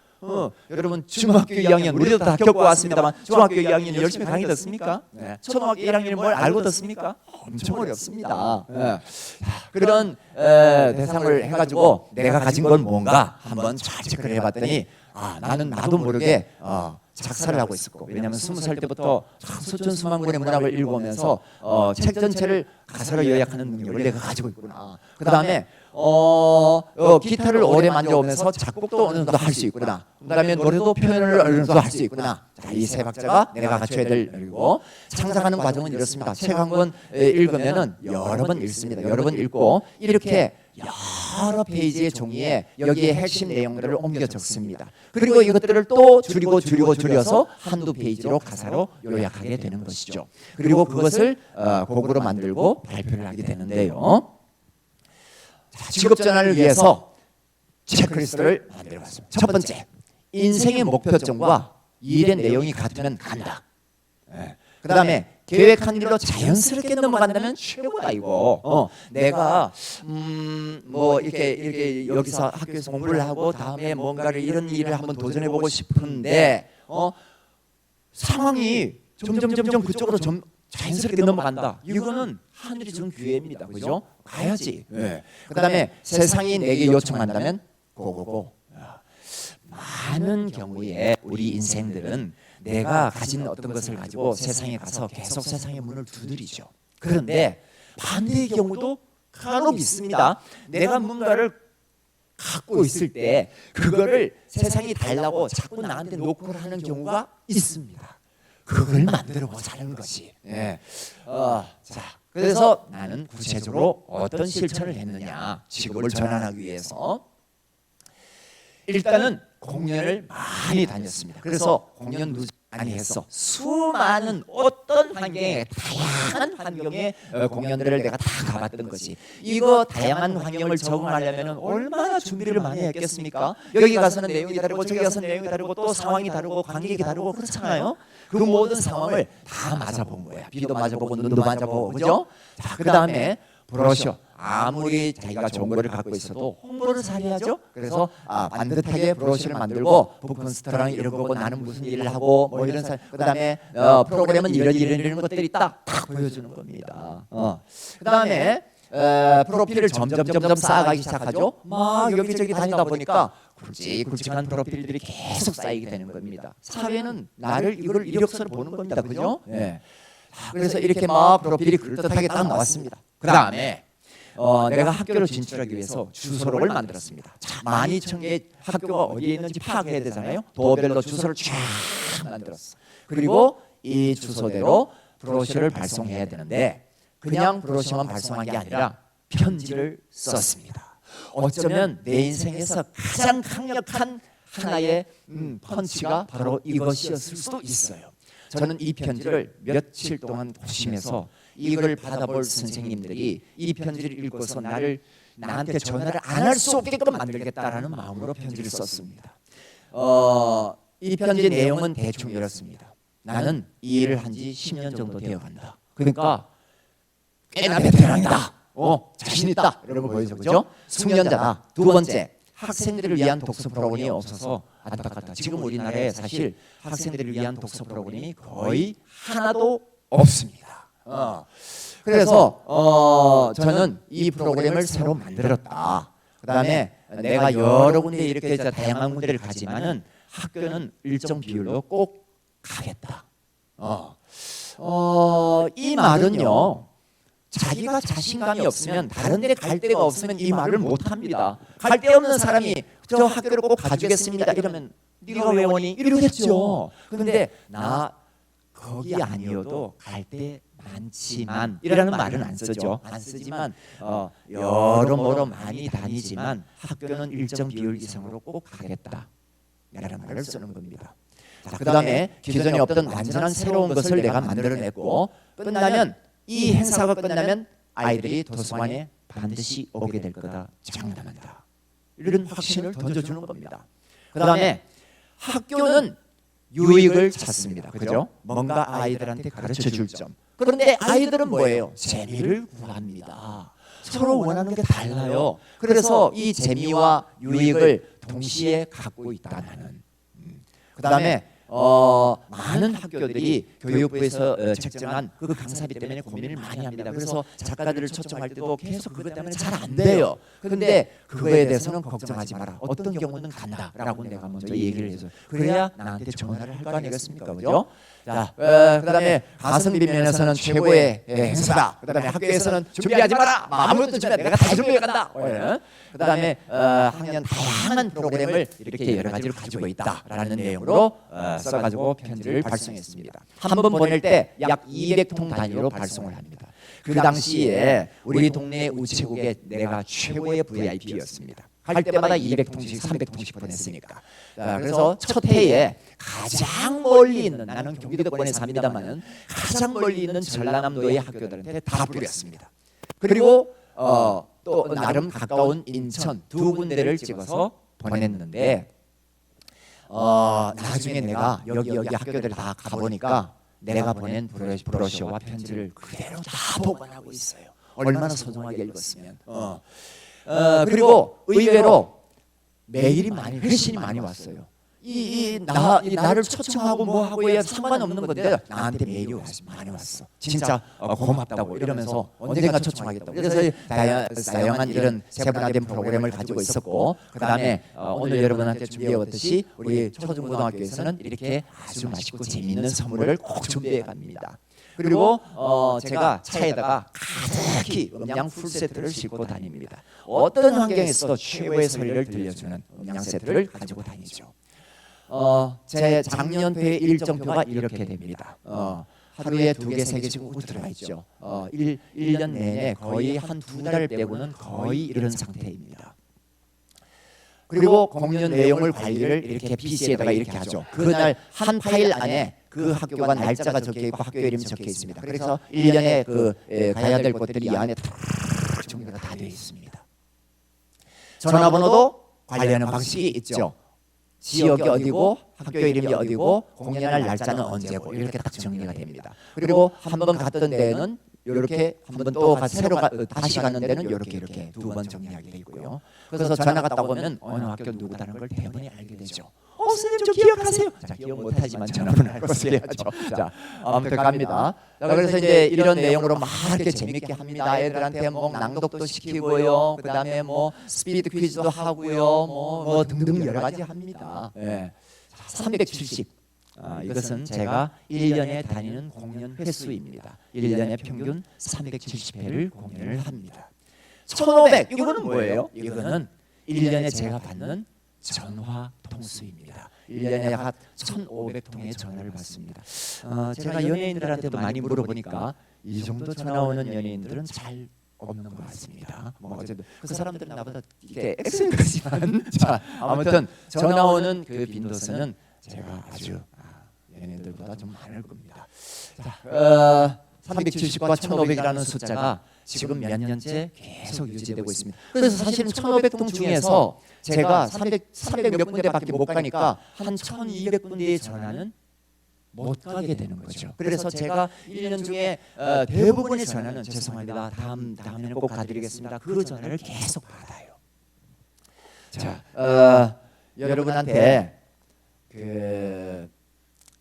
여러분 중학교 2학년 우리도 다 겪고 왔습니다만 중학교 2학년 열심히 강의 듣습니까? 네. 초등학교 1학년 뭘 알고 듣습니까? 엄청 어렵습니다. 네. 그런 대상을 해가지고 내가 가진 건 뭔가 한번 잘 체크를 해봤더니 나는 나도 모르게 작사를 하고 있었고, 왜냐하면 20살 때부터 수천수만권의 문학을 읽으면서 책 전체를 가사로 요약하는 능력을 내가 가지고 있구나. 그 다음에 기타를 오래 만져오면서 작곡도 어느 정도 할 수 있구나. 그 다음에 노래도 표현을 어느 정도 할 수 있구나. 자, 이 세 박자가 내가 갖춰야 될 일이고, 창작하는 과정은 이렇습니다. 책 한 권 읽으면은 여러 번 읽습니다. 여러 번 읽고 이렇게 여러 페이지의 종이에 여기에 핵심 내용들을 옮겨 적습니다. 그리고 이것들을 또 줄여서 한두 페이지로 가사로 요약하게 되는 것이죠. 그리고 그것을 곡으로 만들고 발표를 하게 되는데요. 자, 직업 전환을 위해서 체크리스트를 만들어봤습니다. 첫 번째, 인생의 목표점과 일의 내용이 같으면 간다. 그 다음에 계획한 일로 자연스럽게 넘어간다면 최고다 이거. 내가 뭐 이렇게 여기서 학교에서 공부를 하고 다음에 뭔가를 이런 일을 한번 도전해보고 싶은데 상황이 점점 그쪽으로 좀 자연스럽게 넘어간다. 이거는 하늘이 주는 기회입니다. 그죠? 가야지. 네. 그다음에 세상이 내게 요청한다면 고고고. 많은 경우에 우리 인생들은 내가 가진 어떤 것을 가지고 세상에 가서 계속 세상의 문을 두드리죠. 그런데 반대의 경우도 간혹 있습니다. 내가 뭔가를 갖고 있을 때 그거를 세상이 달라고 자꾸 나한테 노크를 하는 경우가 있습니다. 그걸 만들어 보자는 것이. 예. 자, 그래서 나는 구체적으로 어떤 실천을 했느냐, 직업을 전환하기 위해서. 일단은 공연을 많이 다녔습니다. 그래서 공연 누적 많이 했어. 수많은 어떤 환경에, 다양한 환경의 공연들을 내가 다 가봤던 것이. 이거 다양한 환경을 적응하려면 얼마나 준비를 많이 했겠습니까? 여기 가서는 내용이 다르고 저기 가서는 내용이 다르고 또 상황이 다르고 관객이 다르고 그렇잖아요. 그 모든 상황을 다 맞아본 거야. 비도 맞아보고 눈도 맞아보고, 그죠? 자, 그 다음에 브로셔. 아무리 자기가 좋은 거를 갖고 있어도 홍보를 잘해야죠. 그래서 반듯하게 브로셔를 만들고 북콘스트랑 이런 거고 나는 무슨 일을 하고 뭐 이런 그다음에 프로그램은 이런 것들이 딱 보여주는 겁니다. 그다음에 프로필을 점점 쌓아가기 시작하죠. 막 여기저기 다니다 보니까 굵직굵직한 프로필들이 계속 쌓이게 되는 겁니다. 사회는 나를 이걸 이력서를 보는 겁니다. 그죠? 네. 그래서 이렇게 막 프로필이 그럴듯하게 딱 나왔습니다. 그다음에 내가 학교를 진출하기 위해서 주소록을 만들었습니다. 12,000개의 학교가 어디에 있는지 파악해야 되잖아요. 도별로 주소를 쫙 만들었어. 그리고 이 주소대로 브로셔를 발송해야 되는데 그냥 브로셔만 발송한 게 아니라 편지를 썼습니다. 어쩌면 내 인생에서 가장 강력한 하나의 펀치가 바로 이것이었을 수도 있어요. 저는 이 편지를 며칠 동안 고심해서 이걸 받아볼 선생님들이 이 편지를 읽고서 나한테 전화를 안 할 수 없게끔 만들겠다라는 마음으로 편지를 썼습니다. 이 편지 내용은 대충 이렇습니다. 나는 이 일을 한 지 10년 정도 되어간다. 그러니까 꽤나 베테랑이다. 자신 있다. 이런 걸 보여줘, 그죠? 숙련자다. 두 번째, 학생들을 위한 독서 프로그램이 없어서 안타깝다. 지금 우리나라에 사실 학생들을 위한 독서 프로그램이 거의 하나도 없습니다. 그래서 저는 이 프로그램을 새로 만들었다. 그 그다음에 내가 여러 군데 이렇게 다양한 군데를 가지만은 학교는 일정 비율로 꼭 가겠다. 이 말은요. 자기가 자신감이 없으면 다른 데 갈 데가 없으면 이 말을 못 합니다. 갈 데 없는 사람이 저 학교를 꼭 가주겠습니다 이러면 네가 왜 오니? 이러겠죠. 근데 나 거기 아니어도 갈 데 많지만 이라는 말은 안 쓰죠. 안 쓰지만 여러모로 많이 다니지만 학교는 일정 비율 이상으로 꼭 가겠다 라는 말을 쓰는 겁니다. 그 다음에 기존에 없던 완전한 새로운 것을 내가 만들어냈고 끝나면 이 행사가 끝나면 아이들이 도서관에 반드시 오게 될 거다 장담한다. 이런 확신을 던져주는 겁니다. 그 다음에 학교는 유익을 찾습니다. 그죠? 뭔가 아이들한테 가르쳐 줄 점. 그런데 아이들은 뭐예요? 재미를 구합니다. 서로 원하는 게 달라요. 그래서 이 재미와 유익을 동시에 갖고 있다 나는. 그 다음에 많은 학교들이 교육부에서 책정한 그 강사비 때문에 고민을 많이 합니다. 그래서 작가들을 초청할 때도 계속 그것 때문에 잘 안 돼요. 그런데 그거에 대해서는 걱정하지 마라. 어떤 경우는 간다라고 내가 먼저 얘기를 해서 그래야 나한테 전화를 할 거 아니겠습니까? 그죠? 자, 그다음에 가성비 면에서는 최고의 행사다. 그다음에 학교에서는 준비하지 마라. 아무것도 준비 내가 다 준비해 간다. 그다음에 학년 다양한 프로그램을 이렇게 여러 가지를 가지고 있다라는 내용으로 써가지고 편지를 발송했습니다. 한 번 보낼 때 약 200통 단위로 발송을 합니다. 그 당시에 우리 동네 우체국에 내가 최고의 VIP였습니다. 할 때마다 200통씩 300통씩 보냈으니까. 그래서 첫 해에 가장 멀리 있는 나는 경기도권에 삽니다만은 가장 멀리 있는 전라남도의 학교들한테 다 뿌렸습니다. 그리고 또 나름 가까운 인천 두 군데를 찍어서 보냈는데 나중에 내가 여기 학교들 다 가보니까 내가 보낸 브로셔와 편지를 그대로 다 보관하고 있어요. 얼마나 소중하게 읽었으면. 그리고 의외로 메일이 회신이 많이 왔어요. 나를 초청하고 뭐 하고야 상관없는 건데 나한테 메일이 많이 왔어. 진짜 고맙다고 이러면서 언젠가 초청하겠다고. 그래서 다양한 이런 세분화된 프로그램을 가지고 있었고 그 다음에 오늘 여러분한테 준비해왔듯이 우리 초중고등학교에서는 이렇게 아주 맛있고 재미있는 선물을 꼭 준비해 갑니다. 그리고 제가 차에다가 가득히 음량 풀세트를 싣고 다닙니다. 어떤 환경에서도 최고의 소리를 들려주는 음량 세트를 가지고 다니죠. 제 작년도의 일정표가 이렇게 됩니다. 하루에 2개, 3개씩 꼭 들어가 있죠. 1년 내내 거의 한 2달 빼고는 거의 이런 상태입니다. 그리고 공연 내용을 관리를 이렇게 PC에다가 이렇게 하죠. 그날 한 파일 안에 그 학교가 날짜가 적혀 있고 학교 이름이 적혀 있습니다. 그래서 1년에 가야 될 곳들이 이 안에 정리가 다 되어 있습니다. 전화번호도 관리하는 방식이 있죠. 지역이 어디고 학교 이름이 어디고 공연할 날짜는 언제고 이렇게 딱 정리가 됩니다. 그리고 한 번 갔던 데는 이렇게 한 번 또 다시 가는 데는 이렇게 2번 정리하게 돼 있고요. 그래서 전화 갔다 오면 어느 학교 누구다는 걸 대번에 알게 되죠. 선생님 저 기억하세요? 자, 기억 못하지만 전화번호 알 것을 해야죠. 자, 아무튼 갑니다. 자, 그래서 이제 이런 내용으로 막 이렇게 재밌게 합니다. 애들한테 뭐 낭독도 시키고요. 그 다음에 뭐 스피드 퀴즈도 하고요. 뭐 등등 여러 가지 합니다. 370. 이것은 제가 1년에 다니는 공연 횟수입니다. 1년에 평균 370회를 공연을 합니다. 1500 이거는 뭐예요? 이거는 1년에 제가 받는 전화 통수입니다. 1년에 약 1,500통의 전화를 받습니다. 제가 연예인들한테도 많이 물어보니까 이 정도 전화 오는 연예인들은 잘 없는 것 같습니다. 뭐 어쨌든 그 사람들은 나보다 이게 엑셀이지만 자 아무튼 전화 오는 그 빈도수는 제가 아주 연예인들보다 좀 많을 겁니다. 자, 370과 1,500이라는 숫자가 지금 몇 년째 계속 유지되고 있습니다. 그래서 사실은 1,500통 중에서 제가 300 몇 군데밖에 못 가니까 한 1,200군데의 전화는 못 가게 되는 거죠. 그래서 제가 1년 중에 대부분의 전화는 죄송합니다. 다음에는 꼭 가드리겠습니다. 그 전화를 계속 받아요. 자, 여러분한테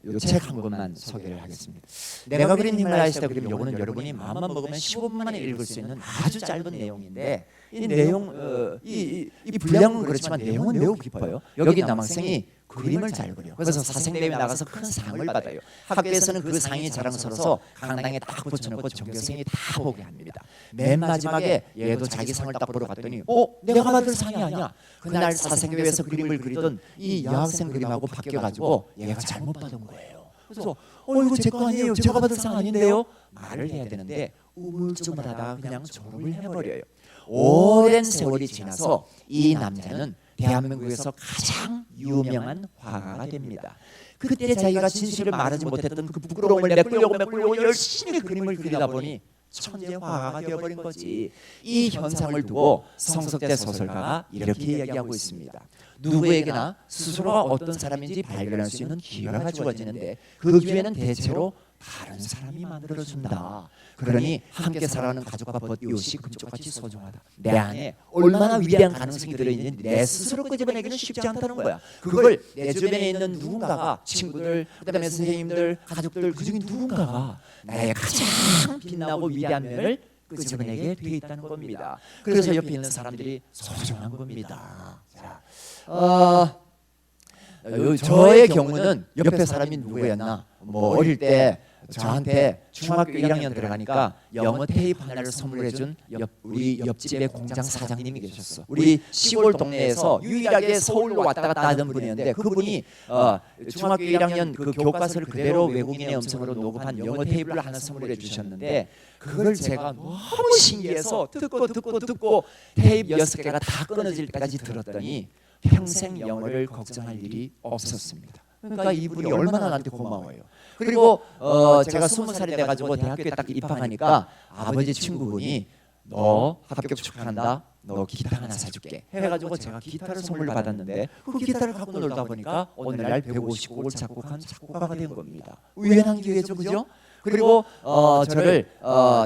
이 책 한 권만 소개를 하겠습니다. 내가 그린 히말라야 시대 그림 요거는 여러분이 마음만 먹으면 15분 만에 읽을 수 있는 아주 짧은 내용인데 이 내용 이 분량은 그렇지만 내용은 매우 깊어요. 여기 남학생이 그림을 잘 그려. 그래서 사생대회 나가서 큰 상을 받아요. 학교에서는 그 상이 자랑스러워서 강당에 딱 붙여놓고 전교생이 다 보게 합니다. 맨 마지막에 얘도 자기 상을 딱 보러 갔더니 내가 받을 상이 아니야. 그날 사생대회에서 그림을 그리던 이 여학생 그림하고 바뀌어가지고 얘가 잘못 받은 거예요. 그래서 이거 제 거 아니에요. 제가 받을 상 아닌데요. 말을 해야 되는데 우물쭈물하다가 그냥 졸업을 해버려요. 오랜 세월이 지나서 이 남자는 대한민국에서 가장 유명한 화가가 됩니다. 그때 자기가 진실을 말하지 못했던 그 부끄러움을 메꾸려고 열심히 그림을 그리다 보니 천재 화가가 되어버린 거지. 이 현상을 두고 성석대 소설가가 이렇게 이야기하고 있습니다. 누구에게나 스스로가 어떤 사람인지 발견할 수 있는 기회가 주어지는데 그 기회는 대체로 다른 사람이 만들어준다. 그러니 함께 살아가는 가족과 이웃이 금쪽같이 소중하다. 내 안에 얼마나 위대한 가능성이 들어있는지 내 스스로 끄집어내기는 쉽지 않다는 거야. 그걸 내 주변에 있는 누군가가, 친구들, 그다음에 선생님들, 가족들, 그중에 누군가가 나의 가장 빛나고 위대한 면을 끄집어내게 돼 있다는 겁니다. 그래서 옆에 있는 사람들이 소중한 겁니다. 자, 저의 경우는 옆에 사람이 누구였나? 어릴 때 저한테 중학교 1학년 들어가니까 영어 테이프 하나를 선물해준 우리 옆집의 공장 사장님이 계셨어. 우리 시골 동네에서 유일하게 서울로 왔다 갔다 하던 분이었는데 그분이 중학교 1학년 그 교과서를 그대로 외국인의 음성으로 녹음한 영어 테이프를 하나 선물해 주셨는데 그걸 제가 너무 신기해서 듣고 테이프 6개가 다 끊어질 때까지 들었더니 평생 영어를 걱정할 일이 없었습니다. 그러니까 이분이 얼마나 나한테 고마워요. 그리고 제가 20살이 돼가지고 대학교에 딱 입학하니까 아버지 친구분이 너 합격 축하한다. 너 기타 하나 사줄게 해가지고 제가 기타를 선물 받았는데 그 기타를 갖고 놀다 보니까 오늘날 150곡을 작곡한 작곡가가 된 겁니다. 우연한 기회죠, 그죠? 그리고 저를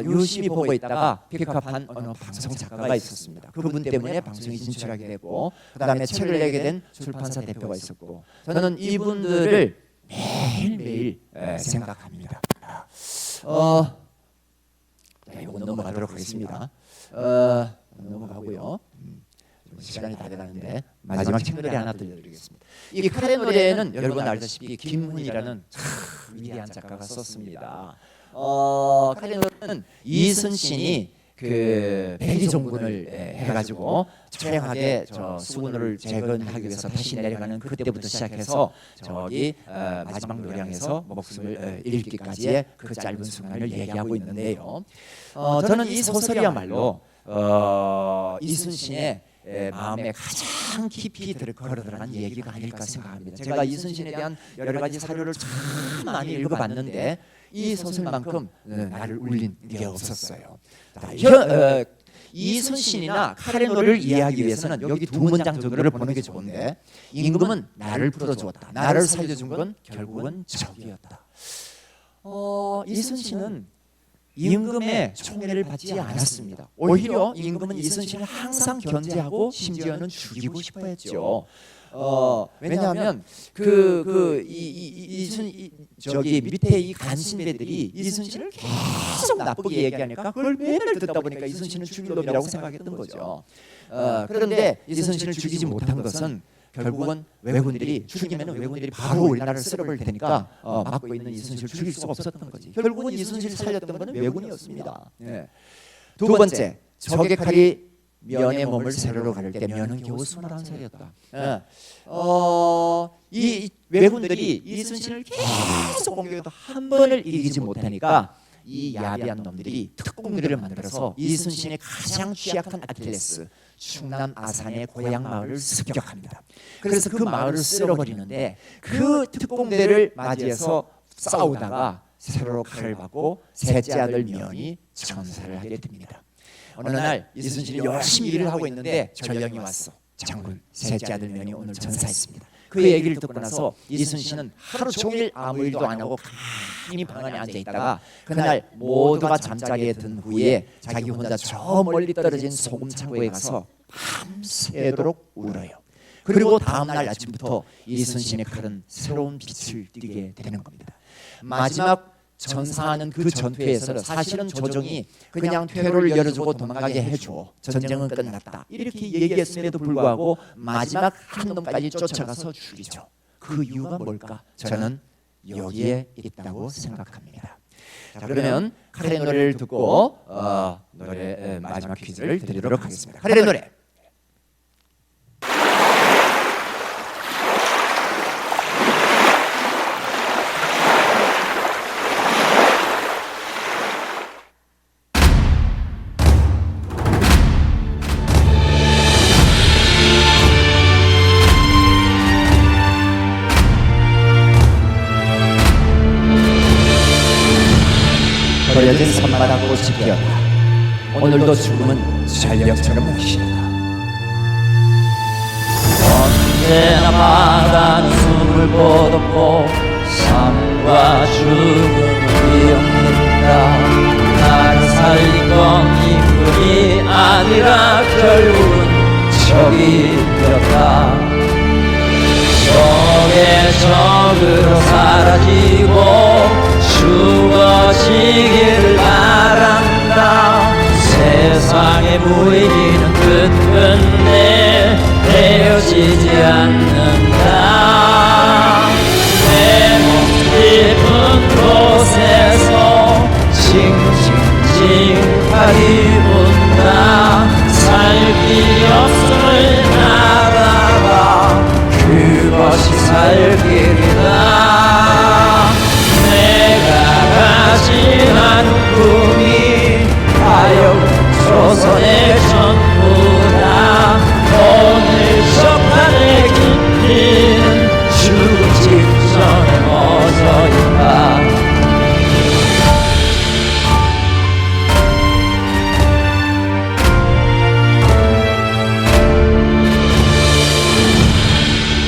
유심히 보고 있다가 픽업한 어느 방송 작가가 있었습니다. 그분 때문에 방송에 진출하게 되고 그 다음에 책을 내게 된 출판사 대표가 있었고 저는 이분들을 매일매일 생각합니다. 이건 넘어가도록 하겠습니다. 넘어가고요. 시간이 다 돼가는데 마지막 책 노래 하나 들려드리겠습니다. 이 칼의 노래는 여러분 알다시피 김훈이라는 위대한 작가가 썼습니다. 칼의 노래는 이순신이 그 백의종군을 해가지고 처량하게 수군을 재건하기 위해서 다시 내려가는 그때부터 시작해서 저기 마지막 노량에서 목숨을 잃기까지의 그 짧은 순간을 얘기하고 있는데요. 저는 이 소설이야말로 이순신의 마음에 가장 깊이 걸어들어간 얘기가 아닐까 생각합니다. 제가 이순신에 대한 여러 가지 사료를 참 많이 읽어봤는데 이 소설만큼 나를 울린 게 없었어요. 이순신이나 칼의 노래를 이해하기 위해서는 여기 두 문장 정도를 보는 게 좋은데 임금은 나를 풀어주었다. 나를 살려준 건 결국은 적이었다. 이순신은 임금의 총애를 받지 않았습니다. 오히려 임금은 이순신을 항상 견제하고 심지어는 죽이고 싶어했죠. 왜냐하면 저기 밑에 이 간신배들이 이순신을 계속 나쁘게 얘기하니까 그걸 맨날 듣다 보니까 이순신은 죽일 놈이라고 생각했던 거죠. 그런데 이순신을 죽이지 못한 것은 결국은 왜군들이 죽이면 왜군들이 바로 우리나라를 쓸어버릴 테니까 막고 있는 이순신을 죽일 수가 없었던 거지. 결국은 이순신을 살렸던 것은 왜군이었습니다. 두 번째, 적의 칼이 면의 몸을 세로로 가를 때 면은 겨우 21살이었다. 이 왜군들이 이순신을 계속 공격해도 한 번을 이기지 못하니까 이 야비한 놈들이 특공대를 만들어서 이순신의 가장 취약한 아킬레스 충남 아산의 고향 마을을 습격합니다. 그래서 그 마을을 쓸어버리는데 그 특공대를 맞이해서 싸우다가 세로로 칼을 받고 셋째 아들 면이 전사를 하게 됩니다. 어느 날 이순신이 열심히 일을 하고 있는데 전령이 왔어. 장군, 셋째 아들 면이 오늘 전사했습니다. 그 얘기를 듣고 나서 이순신은 하루 종일 아무 일도 안 하고 가만히 방 안에 앉아 있다가 그날 모두가 잠자리에 든 후에 자기 혼자 저 멀리 떨어진 소금 창고에 가서 밤새도록 울어요. 그리고 다음날 아침부터 이순신의 칼은 새로운 빛을 띠게 되는 겁니다. 마지막 전사하는 그 전투에서는 사실은 조정이 그냥 퇴로를 열어주고 도망가게 해줘. 전쟁은 끝났다. 이렇게 얘기했음에도 불구하고 마지막 한 놈까지 쫓아가서 죽이죠. 그 이유가 뭘까? 저는 여기에 있다고 생각합니다. 자, 그러면 카레 노래를 듣고 노래 마지막 퀴즈를 드리도록 하겠습니다. 카레 노래. 버려진 산마다 꽃이 피었다. 오늘도 죽음은 전력처럼 오시다. 언제나 바다는 숨을 거뒀고 삶과 죽음을 이어낸다. 나를 살린 건 이뿐이 아니라 결국은 적이 되었다. 적의 적으로 사라지고 죽어지기를 바란다. 세상의 무의는 끝끝내 헤어지지 않는다. 내 몸 깊은 곳에서 징징징하게 본다. 살 길 없음을 알아봐. 그것이 살 길이다. 내가 가진 않은 꿈이 하여금 조선의 전부다. 오늘 석탄의 깊이는 죽음 직전에 멎어 있다.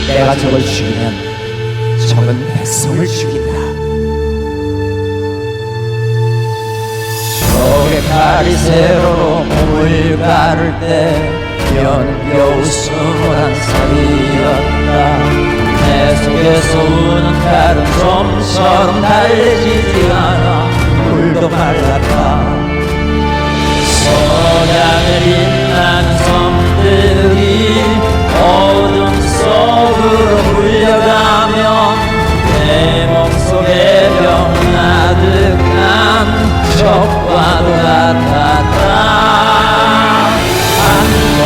내가 저걸 죽이면 적은 백성을 죽인다. 적의 칼이 세로로 몸을 가를 때 연 겨우 21살이었다. 내 속에서 우는 칼은 좀처럼 달래지지 않아. 물도 말랐다. 석양을 빛나는 섬들이 어둠 속으로 물려가면 내 몸속에 병 아득한 적과도 같았다. 한번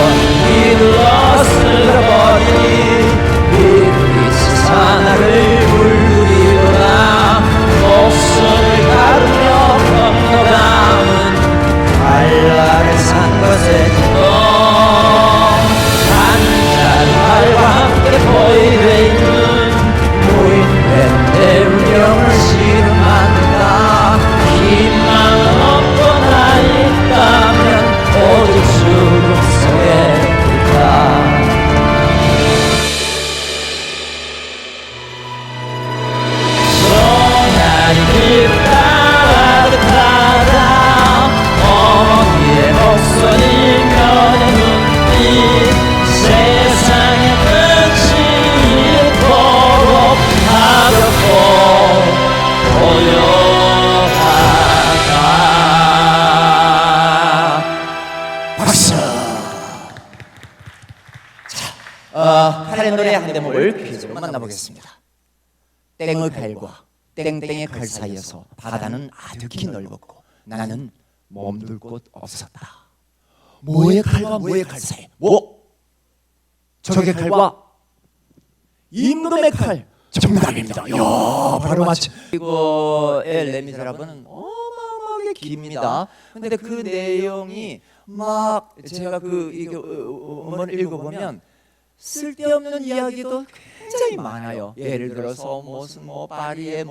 길러 쓸어버리니 빛이 하나를 물들이더라. 목숨을 가르며 건너가는 한라를 산 것에 한자리와 함께 포위돼 있는 무인된 내 운명을 실험한다. 희망은 없거나 있다면 오직 죽음 속에 있다. 소날이 깊다 아득하다. 어머니의 목소리 면의 눈빛 세상의 끝이 있도록 가볍고 고요하다. 박수. 자, 카레 노래 한 대목을 퀴즈로 만나보겠습니다. 땡의 칼과 땡땡의 칼 사이에서 바다는 아득히 넓었고 나는 몸둘 곳 없었다. 뭐의 칼과 뭐의 칼 사이? 뭐? 적의 칼과 임금의 칼. 정답입니다. 이야, 바로 맞죠. 그리고 레미제라블은 어마어마하게 깁니다. 근데 그 내용이 막 제가 이게 원을 읽어보면 쓸데없는 이야기도 굉장히 많아요. 예를 들어서 무슨 파리에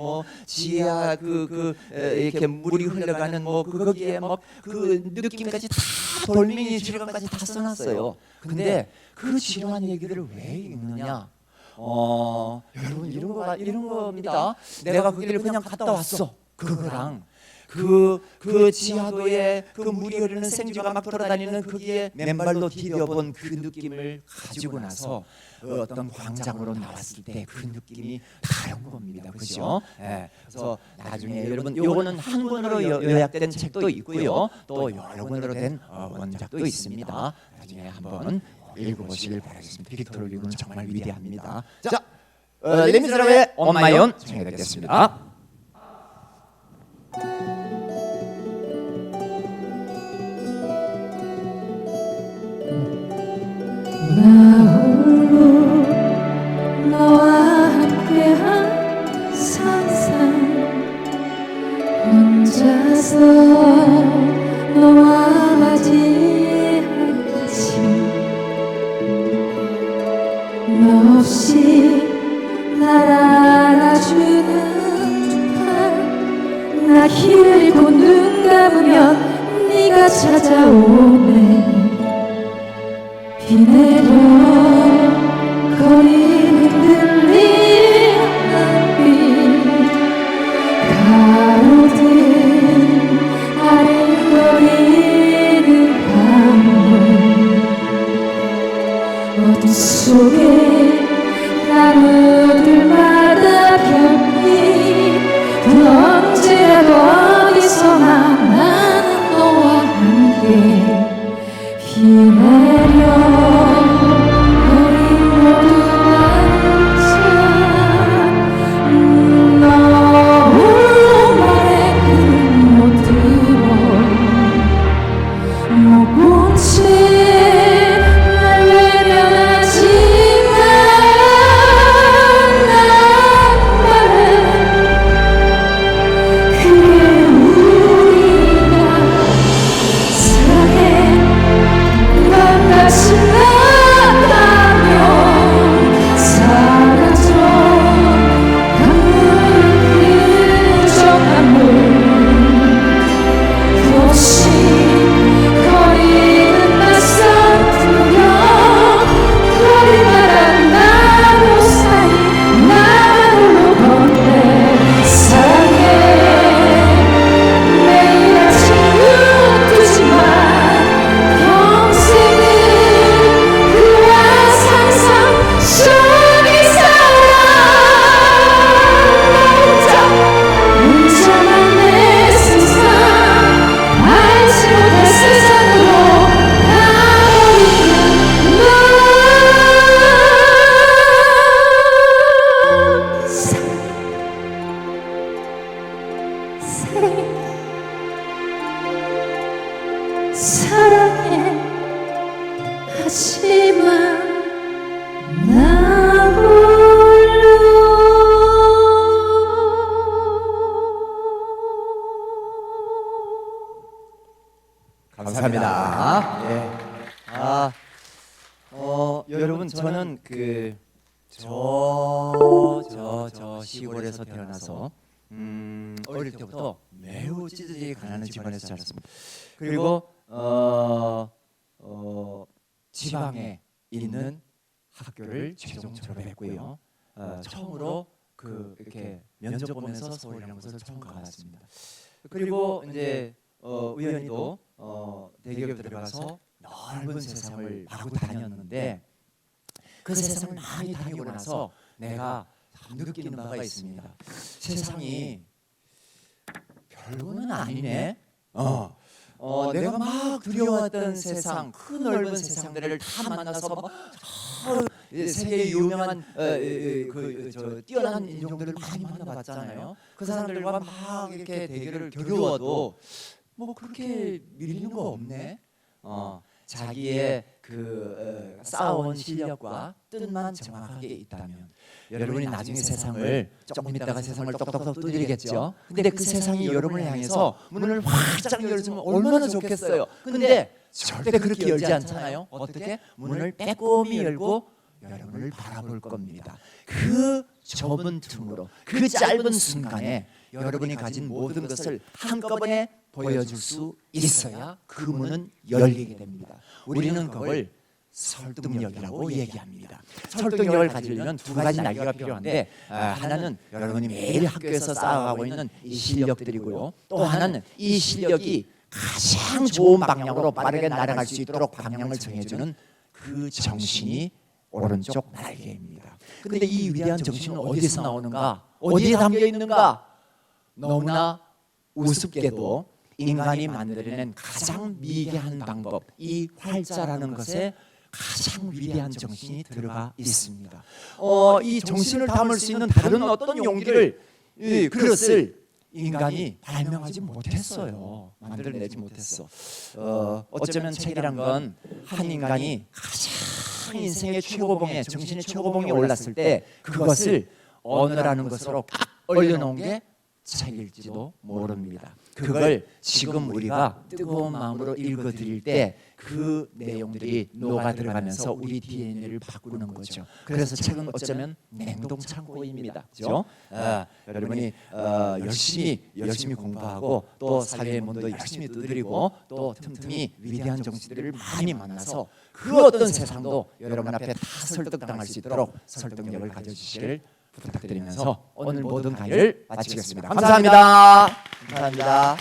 지하 이렇게 물이 흘러가는 거기에 그 느낌까지 다 돌멩이 지뢰까지 다 써놨어요. 근데 그 지루한 얘기들을 왜 읽느냐? 여러분 이런 겁니다. 내가 거기를 그냥 갔다 왔어. 그거랑 그 지하도에 그 물이 흐르는 생쥐가 막 돌아다니는 거기에 맨발로 디뎌본 그 느낌을 가지고 나서 그 어떤 광장으로 나왔을 때 그 느낌이 다른 겁니다. 그죠? 예. 그래서 나중에 여러분 요거는 한권으로 요약된 책도 있고요. 또 여러 권으로 된 원작도 있습니다. 나중에 한번 읽어보시길 바라겠습니다. 빅토르 휴고는 정말 위대합니다. 자, 레미제라블의 On My Own 청해 듣겠습니다. 나 홀로 너와 함께한 상상 혼자서 너와 맞이한 아침 너 없이 날 안아주는 듯한 나 길을 잃고 눈 감으면 네가 찾아오네 비 내려 거리는 흔들리는 빛 가로등 아른거리는 밤 어둠 속에 나무들마다 별빛 언제라도 어디서나 나는 너와 함께 비 내려 우리 모두 앉아 너 말에 못 들어 못 본 채 날 외면하지만 난 말해 그래 우리가 사랑해 넌 다시 나가면 사라져 강물 끈적한 물 없이 거리는 낯선 풍경 거리마다 나무 사이 나만 홀로 걷네 사랑해 매일 아침 눈 뜨지만 평생을 그와 상상 속에 살아 혼자만 내 세상 알지 못할 세상으로 가버리는 너 사랑해 하지만 나 감사합니다. 예. 여러분 저는 저 시골에서 태어나서 어릴 때부터 매우 찌질이 가난한 집안에서 자랐습니다. 그리고 지방에 있는 학교를 최종 졸업했고요. 처음으로 이렇게 면접 보면서 서울이라는 곳을 처음 가봤습니다. 그리고 이제 우연히도 대기업 들어가서 넓은 세상을 마구 다녔는데 그 세상을 많이 다니고 나서 내가 느끼는 바가 있습니다. 세상이 별거는 아니네. 내가 막 두려워하던 세상, 그 넓은 세상들을 다 만나서 막 세계 유명한 뛰어난 인종들을 많이 만나봤잖아요. 그 사람들과 막 이렇게 대결을 겨루어도 뭐 그렇게 밀리는 거 없네. 자기의 쌓아온 실력과 뜻만 정확하게 있다면 여러분이 나중에 세상을 조금 있다가 세상을 똑똑똑 두드리겠죠. 근데 그 세상이 여러분을 향해서 문을 활짝 열어주면 얼마나 좋겠어요. 근데 절대 그렇게 열지 않잖아요. 어떻게? 문을 빼꼼히 열고 여러분을 바라볼 겁니다. 그 좁은 틈으로 그 짧은 순간에 여러분이 가진 모든 것을 한꺼번에 보여줄 수 있어야 그 문은 열리게 됩니다. 우리는 그걸 설득력이라고 얘기합니다. 설득력을 가지려면 두 가지 날개가 필요한데 하나는 여러분이 매일 학교에서 쌓아가고 있는 이 실력들이고요. 또 하나는 이 실력이 가장 좋은 방향으로 빠르게 날아갈 수 있도록 방향을 정해주는 그 정신이 오른쪽 날개입니다. 그런데 이 위대한 정신은 어디서 나오는가? 어디에 담겨 있는가? 너무나 우습게도 인간이 만들어낸 가장 미개한 방법, 이 활자라는 것에 가장 위대한 정신이 들어가 있습니다. 이 정신을 담을 수 있는 다른 어떤 용기를, 그릇을 인간이 발명하지 못했어요. 만들어내지 못했어. 어쩌면 책이란 건 한 인간이 가장 인생의 최고봉에, 정신의 최고봉에 올랐을 때 그것을 언어라는 것으로 딱 올려놓은 게 책일지도 모릅니다. 그걸 지금 우리가 뜨거운 마음으로 읽어드릴 때 그 내용들이 녹아 들어가면서 우리 DNA를 바꾸는 거죠. 그래서 책은 어쩌면 냉동 창고입니다. 그렇죠? 여러분이 열심히 공부하고 또 사회의 문도 열심히 두드리고 또 틈틈이 위대한 정신들을 많이 만나서 그 어떤 세상도 여러분 앞에 다 설득당할 수 있도록 설득력을 가져주시기를 부탁드리면서 오늘 모든 강의를 마치겠습니다. 감사합니다. 감사합니다.